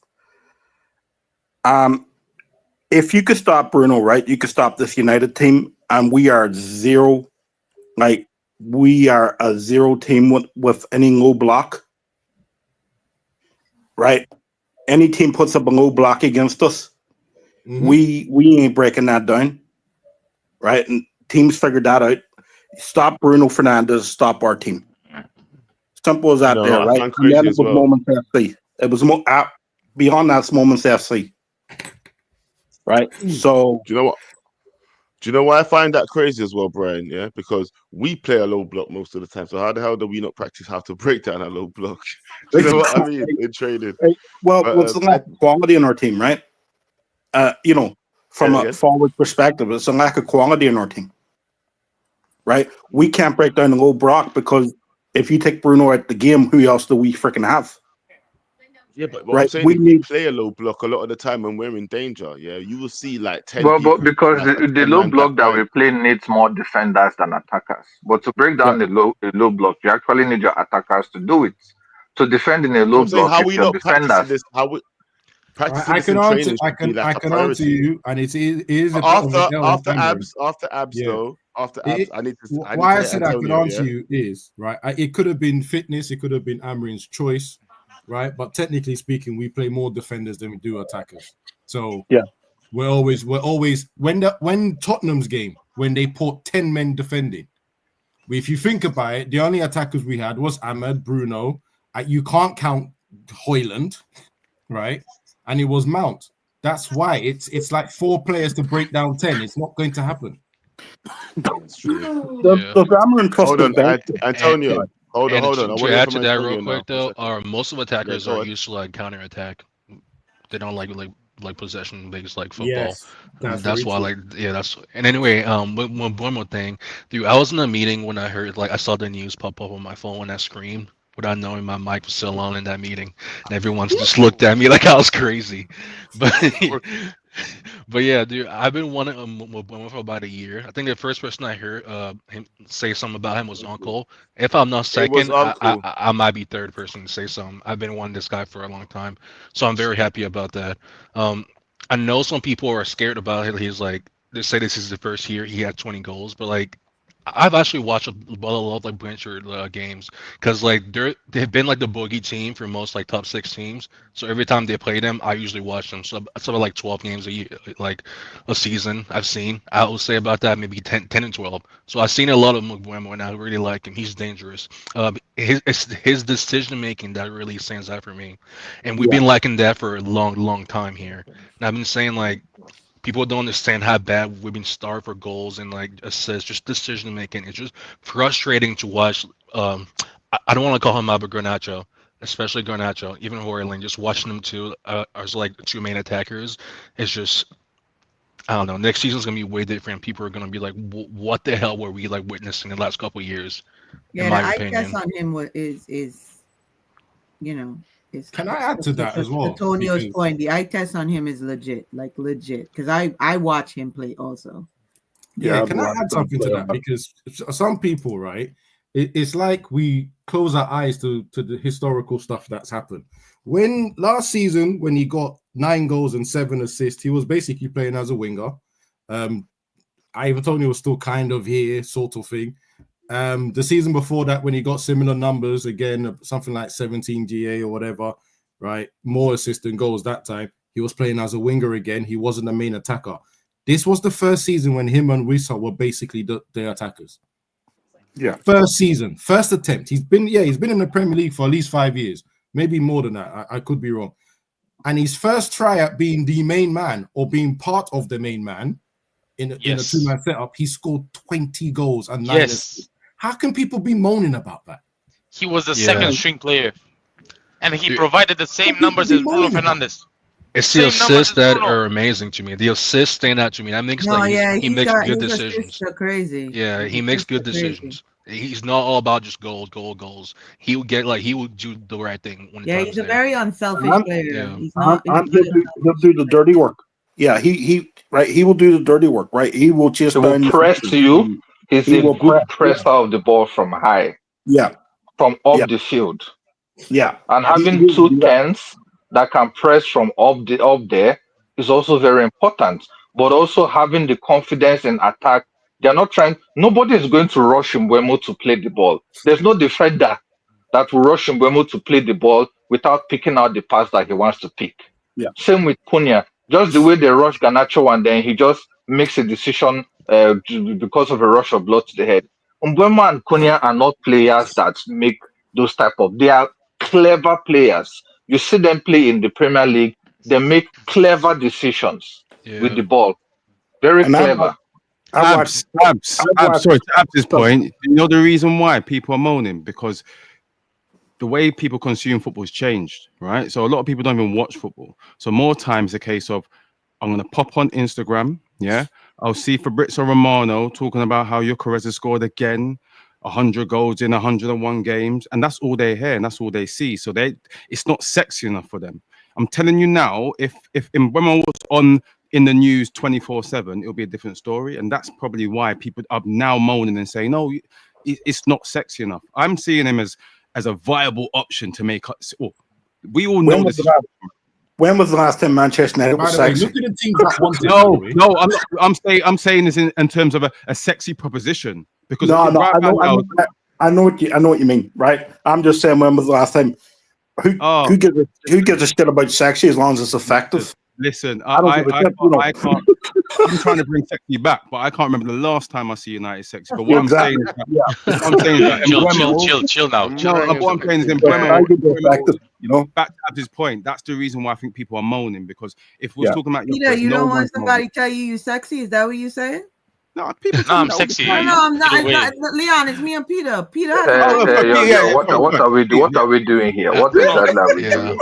if you could stop Bruno, right, you could stop this United team, and we are zero, like we are a zero team with any low block, right? Any team puts up a low block against us, we ain't breaking that down, right? And teams figured that out. Stop Bruno Fernandes, stop our team. Simple as that, No, there, I right? find And then crazy it as was well. Moments FC. It was beyond that's Moments FC, right? So Do you know what? Do you know why I find that crazy as well, Brian? Yeah, because we play a low block most of the time. So how the hell do we not practice how to break down a low block? Do you know what I mean in training? well, But it's a lack of quality in our team, right? From a again? forward perspective, it's a lack of quality in our team, right? We can't break down the low block because if you take Bruno out the game, who else do we freaking have? Yeah, but what I'm Right? saying We is we need. play a low block a lot of the time when we're in danger. Yeah, you will see like 10 But people, because like a the 10 low man back block that line. we play needs more defenders than attackers. But to break But down the low block, you actually need your attackers to do it. To defend in a so low I'm saying, block, how it's we your not practicing defenders. this? How we practicing I this can in answer. training I should be can. like I a can answer priority. you, and it is a bit of After an L on after Amorim. abs Yeah. though, after abs, I need Why to I let said I could Antonio. answer Yeah, you is right. It could have been fitness. It could have been Amorim's choice, right? But technically speaking, we play more defenders than we do attackers. So Yeah. we're always when Tottenham's game when they put 10 men defending. If you think about it, the only attackers we had was Ahmed, Bruno. You can't count Hoyland, right? And it was Mount. That's why it's like 4 players to break down 10. It's not going to happen. that's true. The Amorim trust Hold his on, bench. Antonio. Hold And on. I to want to hear add from to that real Antonio now. quick 1 though, second. most of Yeah, attackers go are ahead. used to like counter attack. They don't like possession based like football. Yes, that's That's very why true. like yeah that's and anyway one more thing, dude, I was in a meeting when I heard like I saw the news pop up on my phone when I screamed without knowing my mic was still on in that meeting, and everyone just looked at me like I was crazy, but but yeah, dude, I've been wanting Mbuemo for about a year. I think the first person I heard him say something about him was Uncle. If I'm not It was second, Uncle. I might be third person to say something. I've been wanting this guy for a long time, so I'm very happy about that. I know some people are scared about it. He's like, they say this is the first year he had 20 goals, but like, I've actually watched a lot of like Brentford games because like they've been like the bogey team for most like top 6 teams. So every time they play them, I usually watch them. So it's about like 12 games a year, like a season. I've seen. I would say about that maybe 10 and 12. So I've seen a lot of Mbuemo and I really like him. He's dangerous. It's his decision making that really stands out for me, and we've been liking that for a long time here. And I've been saying like people don't understand how bad we've been starved for goals and like assists, just decision making. It's just frustrating to watch. I don't want to call him Albert Garnacho, especially Garnacho, even Hoyland. Just watching them two as like 2 main attackers, it's just I don't know. Next season's gonna be way different. People are gonna be like, "What the hell were we like witnessing the last couple of years?" In Yeah, the my eye opinion. test on him is is. Can I add to that as well? Antonio's Because point, the eye test on him is legit, like legit. Because I watch him play also. yeah, Yeah, can I add something to that? Because some people, right? It's like we close our eyes to the historical stuff that's happened. When last season, when he got 9 goals and 7 assists, he was basically playing as a winger. Ivan Toney was still kind of here, sort of thing. The season before that, when he got similar numbers, again, something like 17 GA or whatever, right? More assists than goals that time. He was playing as a winger again. He wasn't the main attacker. This was the first season when him and Wissa were basically the attackers. Yeah. First season, first attempt. He's been in the Premier League for at least 5 years, maybe more than that. I could be wrong. And his first try at being the main man or being part of the main man in a 2-man setup, he scored 20 goals and 9 assists. How can people be moaning about that? He was the second string player, and he provided the same People numbers be as Bruno moaning about Fernandes. It's the assists that are amazing to me. The assists stand out to me. That makes he makes good decisions. Are crazy. Yeah, he makes good decisions. He's not all about just goals. He would do the right thing when it comes he's a there. very unselfish player. Yeah. He's not. He'll do the dirty work. Yeah, he right? He will do the dirty work, right? He will chase He will down the press you. He's He a will good press. presser of the ball from high, Yeah, from yeah, up the field. yeah. And He having will two do that. tens that can press from up there is also very important. But also having the confidence in attack. They're not trying. Nobody is going to rush Mbuemo to play the ball. There's no defender that will rush Mbuemo to play the ball without picking out the pass that he wants to pick. Yeah. Same with Cunha. Just the way they rush Garnacho and then he just makes a decision because of a rush of blood to the head. Mbuemo and Cunha are not players that make those type of. They are clever players. You see them play in the Premier League. They make clever decisions with Yeah. the ball. Very And clever. I watched. Abs. Sorry, to Abs's point, you know the reason why people are moaning? Because the way people consume football has changed, right? So a lot of people don't even watch football. So more times the case of, I'm going to pop on Instagram, yeah? I'll see Fabrizio Romano talking about how Gyökeres has scored again, 100 goals in 101 games, and that's all they hear and that's all they see. So it's not sexy enough for them. I'm telling you now, if Mbeumo was on in the news 24/7, it'll be a different story, and that's probably why people are now moaning and saying, no, it's not sexy enough. I'm seeing him as a viable option to make us. Oh, we all know this. When was the last time Manchester United was sexy? Look at the teams that wanted him. No, I'm not. I'm saying this in terms of a sexy proposition because I know what you mean, right? I'm just saying, when was the last time? Who gives a shit about sexy as long as it's effective? Listen, I can't. I'm trying to bring sexy back, but I can't remember the last time I see United sexy. But what I'm saying is that, chill now. What I'm saying is Mbeumo, back to his point, that's the reason why I think people are moaning, because if we're talking about Peter, you don't want somebody to tell you sexy? Is that what you're saying? No, people. No, I'm sexy. No, I'm not. Leon, it's me and Peter. Peter. What are we doing here? What exactly are we doing?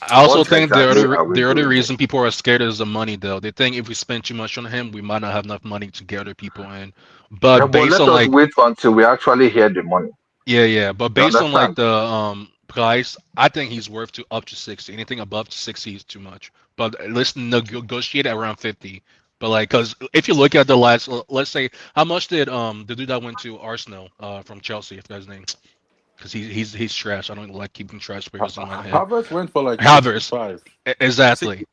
I also think the other reason people are scared is the money, though. They think if we spend too much on him, we might not have enough money to get other people in. But based on let us wait until we actually hear the money. Yeah. But based on like the price, I think he's worth up to 60. Anything above 60 is too much. But let's negotiate at around 50. But like, because if you look at the last, let's say, how much did the dude that went to Arsenal from Chelsea, if that's his name? Because he's trash. I don't like keeping trash players in my head. Havertz went for like Havertz. Exactly.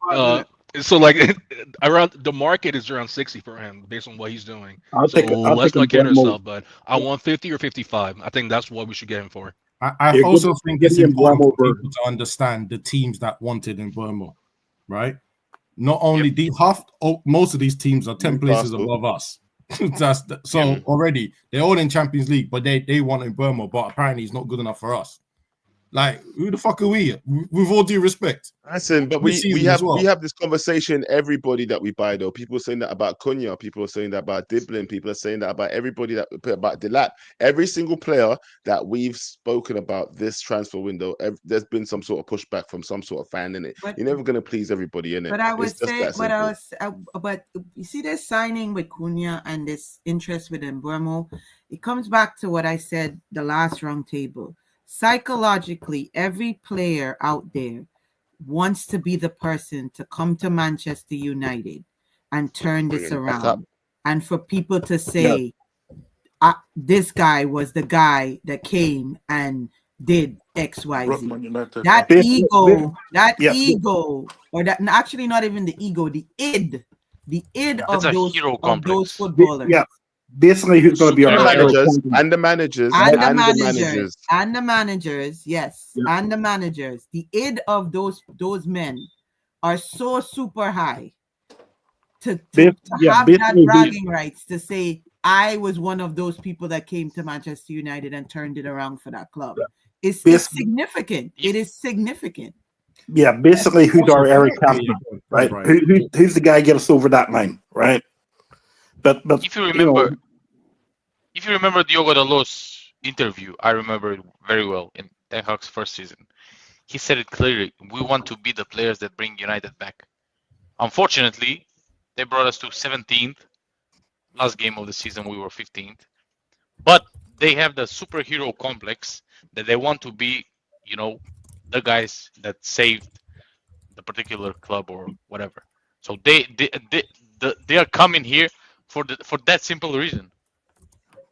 So like around the market is around 60 for him based on what he's doing. Let's not kid ourselves, but I want 50 or 55. I think that's what we should get him for. I also think it's important for people to understand the teams that wanted Mbeumo, right? Not only most of these teams are 10 places above us. Already they're all in Champions League, but they want Mbeumo, but apparently he's not good enough for us. Like, who the fuck are we? With all due respect. Listen, but we have this conversation. Everybody that we buy, though, people are saying that about Cunha, people are saying that about Diblin, people are saying that about everybody about Delap. Every single player that we've spoken about this transfer window, there's been some sort of pushback from some sort of fan in it. You're never going to please everybody in it. But I would say, but you see this signing with Cunha and this interest with Mbuemo, it comes back to what I said the last round table. Psychologically, every player out there wants to be the person to come to Manchester United and turn this around. And for people to say, this guy was the guy that came and did X, Y, Z. That ego, or that actually not even the ego, the id of those footballers. Yeah. Basically, who's going to be our managers and the managers. Yes, and the managers. The id of those men are so super high to have that bragging rights to say, I was one of those people that came to Manchester United and turned it around for that club. It's significant. It is significant. Yeah, basically, who's our Eric Castro, right? Who's the guy get us over that line, right? But if you remember, Diogo Dalot's interview, I remember it very well in Ten Hag's first season. He said it clearly: we want to be the players that bring United back. Unfortunately, they brought us to 17th. Last game of the season, we were 15th. But they have the superhero complex that they want to be, the guys that saved the particular club or whatever. So the they are coming here for that simple reason.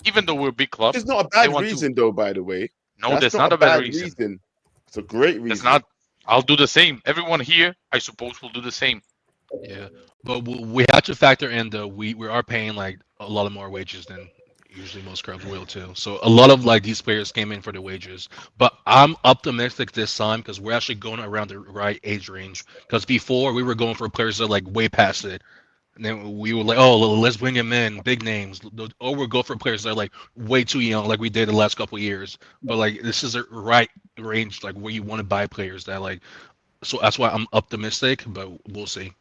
Even though we're a big club, It's not a they bad want reason, though. By the way, No, that's not a a bad bad reason. It's a great reason. It's not. I'll do the same. Everyone here, I suppose, will do the same. Yeah, but we have to factor in the we are paying like a lot of more wages than usually most clubs will too. So a lot of like these players came in for the wages, but I'm optimistic this time because we're actually going around the right age range. Because before we were going for players that are like way past it, and then we were like, oh, let's bring him in, big names, or we'll go for players that are like way too young, like we did the last couple of years. But like this is a right range, like where you want to buy players that like. So that's why I'm optimistic, but we'll see.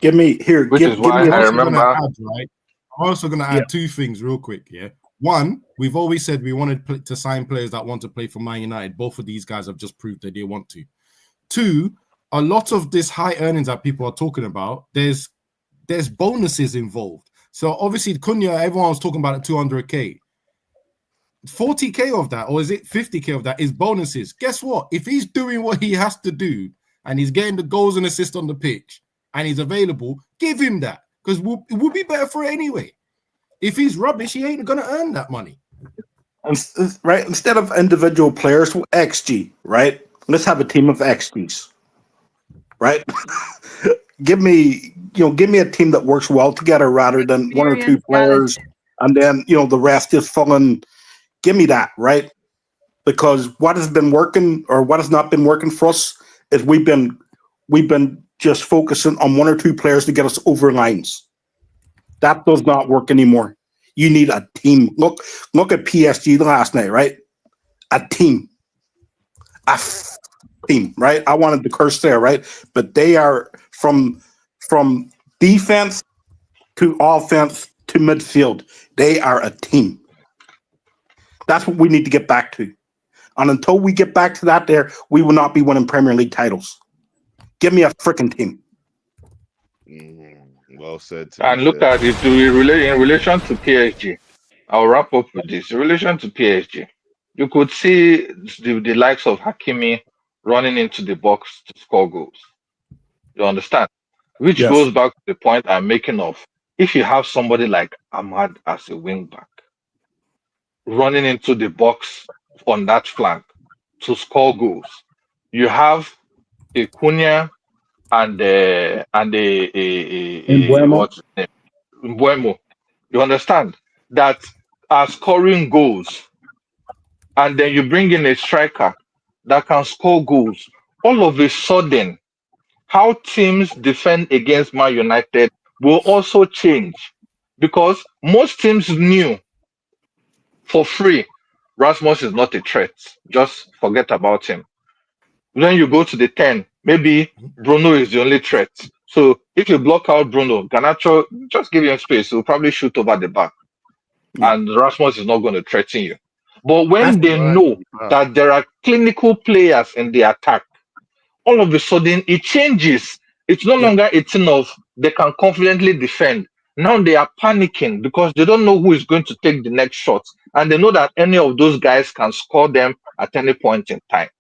Give me here. Which Give, is give why me I a, remember. Right? I'm also going to add Yeah. two things real quick. Yeah. One, we've always said we wanted to sign players that want to play for Man United. Both of these guys have just proved that they want to. Two, a lot of this high earnings that people are talking about, there's bonuses involved. So obviously, Cunha, everyone was talking about 200k. 40k of that, or is it 50k of that, is bonuses. Guess what? If he's doing what he has to do and he's getting the goals and assists on the pitch and he's available, give him that because it would be better for it anyway. If he's rubbish, he ain't going to earn that money. right? Instead of individual players, XG, right? Let's have a team of XGs, right? give me a team that works well together rather than one or two players, and then the rest is falling. Give me that, right? Because what has been working or what has not been working for us is we've been just focusing on one or two players to get us over lines. That does not work anymore. You need a team. Look at PSG last night, right? A team. Team, right? I wanted to curse there, right? But they are from defense to offense to midfield. They are a team. That's what we need to get back to. And until we get back to that we will not be winning Premier League titles. Give me a freaking team. Well said. And look at it in relation to PSG. I'll wrap up with this. In relation to PSG, you could see the likes of Hakimi running into the box to score goals. You understand? Which Yes. goes back to the point I'm making of if you have somebody like Ahmad as a wing back running into the box on that flank to score goals, you have a Cunha and Mbuemo. what's his name? Mbuemo. You understand that are scoring goals, and then you bring in a striker that can score goals. All of a sudden, how teams defend against Man United will also change because most teams knew for free Rasmus is not a threat. Just forget about him. Then you go to the 10, maybe Bruno is the only threat. So if you block out Bruno, Garnacho, just give him space. He'll probably shoot over the back. Yeah. And Rasmus is not going to threaten you. But when That's they know that there are clinical players in the attack, all of a sudden it changes. It's no longer a thing of they can confidently defend. Now they are panicking because they don't know who is going to take the next shot. And they know that any of those guys can score them at any point in time.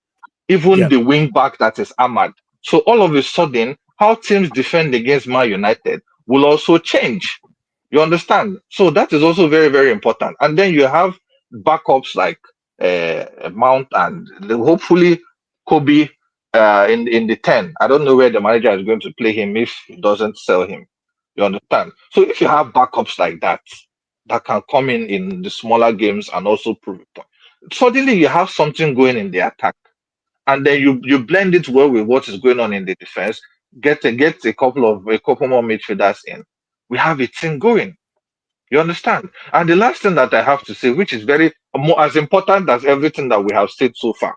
Even the wing back that is Ahmad. So all of a sudden, how teams defend against Man United will also change. You understand? So that is also very, very important. And then you have backups like Mount and hopefully Kobe in the 10. I don't know where the manager is going to play him if he doesn't sell him. You understand? So if you have backups like that can come in the smaller games and also prove a point, suddenly you have something going in the attack. And then you blend it well with what is going on in the defense, get a couple more midfielders in. We have a team going. You understand? And the last thing that I have to say, which is very more as important as everything that we have said so far,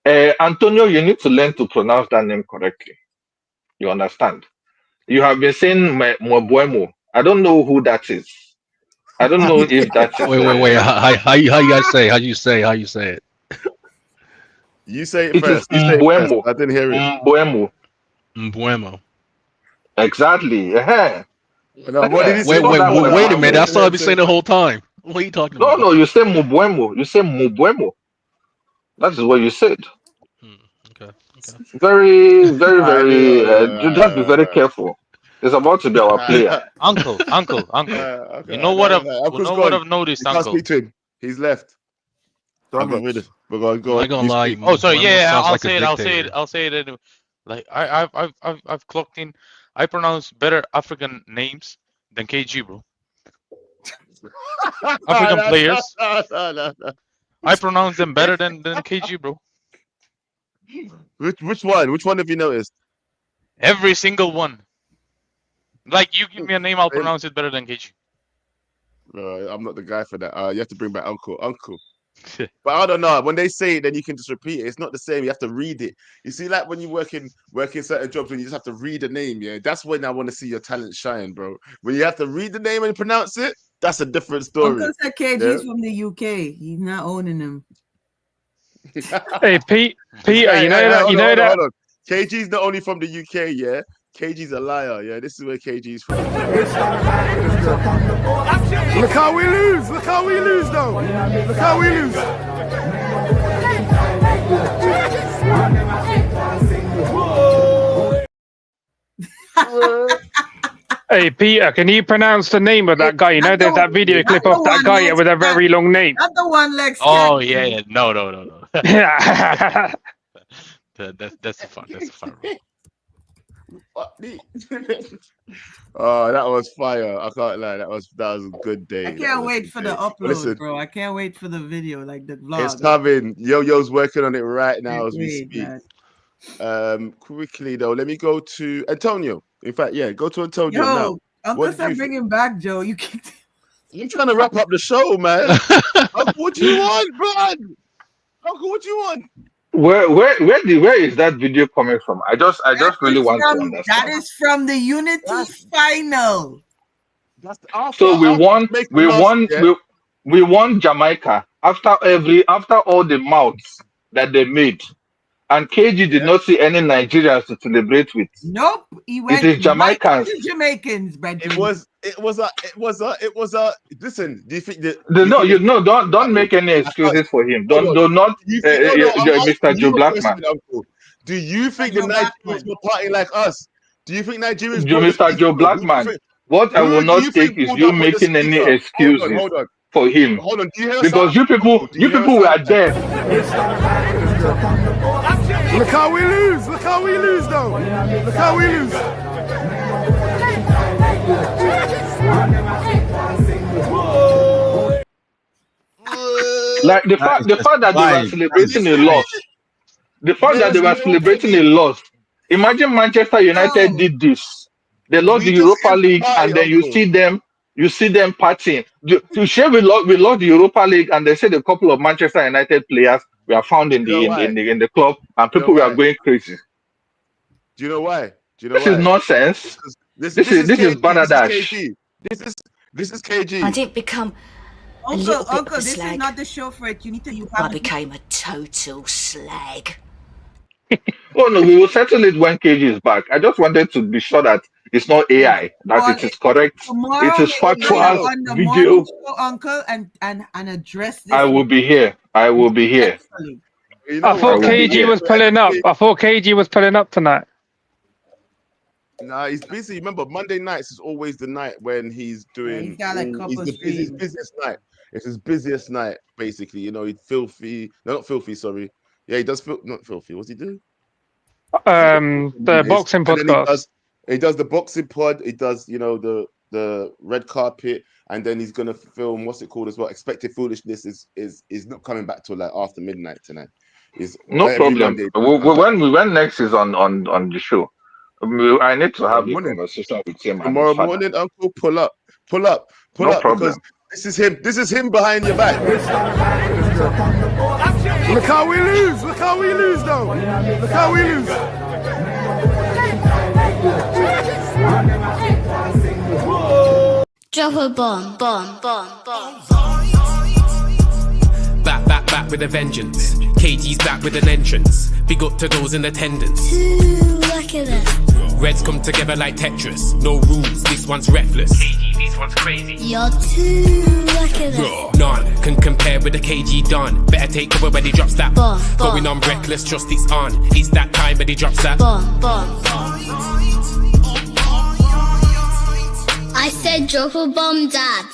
Antonio, you need to learn to pronounce that name correctly. You understand? You have been saying Mbuemo. I don't know who that is. I don't know if that is. Wait. How you guys say? How you say it? You say it It first. is You say it first. Mbuemo. I didn't hear it. Mbuemo. Mbuemo. Exactly. No, what did he say? Wait a minute. That's what I've been saying the whole time. What are you talking about? No, you say Mbuemo. You say Mbuemo. That is what you said. Okay. Very, very, very. Just be very careful. It's about to be our player. Uncle. Okay, You know what I've Uncle's gone. noticed, You can't Uncle. speak to him. He's left. I got rid of. We're going to go. I'm not gonna lie. Oh, sorry. Mbeumo Yeah, sounds I'll like a say it. dictator. I'll say it anyway. Like I've clocked in. I pronounce better African names than KG, bro. African players. No. I pronounce them better than KG, bro. Which one? Which one have you noticed? Every single one. Like you give me a name, I'll pronounce it better than KG. I'm not the guy for that. You have to bring back Uncle. But I don't know. When they say it, then you can just repeat it. It's not the same. You have to read it. You see, like when you work in certain jobs, when you just have to read a name, yeah, that's when I want to see your talent shine, bro. When you have to read the name and pronounce it, that's a different story. Uncle said KG's from the UK. He's not owning him. Hey, Peter, you know that. Hold on. KG's not only from the UK, yeah. KG's a liar, yeah. This is where KG's from. Look how we lose. Look how we lose, though. Look how we lose. Hey, Peter, can you pronounce the name of that guy? You know, there's that video clip of that guy with a very long name. Not the one Lex. Oh yeah. No. That's a fun. Bro. Oh, that was fire. I can't lie. That was a good day. I can't wait for the upload, Listen, bro. I can't wait for the video, like the vlog. it's coming. Yo-Yo's working on it right now as we Wait, speak. man. Quickly though, let me go to Antonio. In fact, yeah, go to Antonio now. Yo, Uncle said bring him back, Joe. You kicked him. I'm trying to wrap up the show, man. Uncle, what do you want, man? Uncle, what do you want? Where is that video coming from? I just really want to understand. That is from the Unity final. That's after, So we won Jamaica after all the mouths that they made. And KG did not see any Nigerians to celebrate with. Nope, he went. It is Jamaicans. Jamaicans, Brendan. It was a. Listen, do you think that? Don't make any excuses for him. Do not, Mr. Joe Blackman. Do you think the Nigerians were partying like us? Do you think Nigerians? Mr. Joe Blackman, what I will not take is you making any excuses for him. Hold on, do you hear because you people were there. Look how we lose. Look how we lose, though. Look how we lose. Like the fact that they were celebrating a loss. The fact that they were celebrating a loss. Imagine Manchester United did this. They lost the Europa League, and then you see them partying. To share we lost the Europa League, and they said a couple of Manchester United players were found in the club, and people were going crazy. Do you know why? This is nonsense. This is Banadash. This is KG. I didn't become a little bit Uncle, of a this slag. is not the show for it. You need to. I became a total slag. Oh no, we will settle it when KG is back. I just wanted to be sure that it's not AI, that it is correct. It is factual on the video. Show, Uncle, and address this. I will be here. I thought KG was pulling up. I thought KG was pulling up tonight. Nah, he's busy. Remember, Monday nights is always the night when he's doing. He's got like a couple of his busiest night. It's his busiest night, basically. You know, he's filthy. No, not filthy. Sorry. Yeah, he does not filthy. What's he do? The boxing podcast. He does the boxing pod. He does, you know, the red carpet, and then he's gonna film. What's it called as well? Expected Foolishness is not coming back till like after midnight tonight. No problem. When next is on the show, I need to have a conversation with him. Tomorrow morning, Uncle, pull up. No problem. Because this is him behind your back. Look how we lose. Look how we lose, though. Look how we lose. Drop a bomb. Back with a vengeance. KG's back with an entrance. Big up to those in attendance. Look at that. Reds come together like Tetris. No rules, this one's reckless. KG, this one's crazy. You're too lucky that. None can compare with the KG Don. Better take cover when he drops that. Going on reckless, trust it's on. It's that time when he drops that. I said drop a bomb, Dad.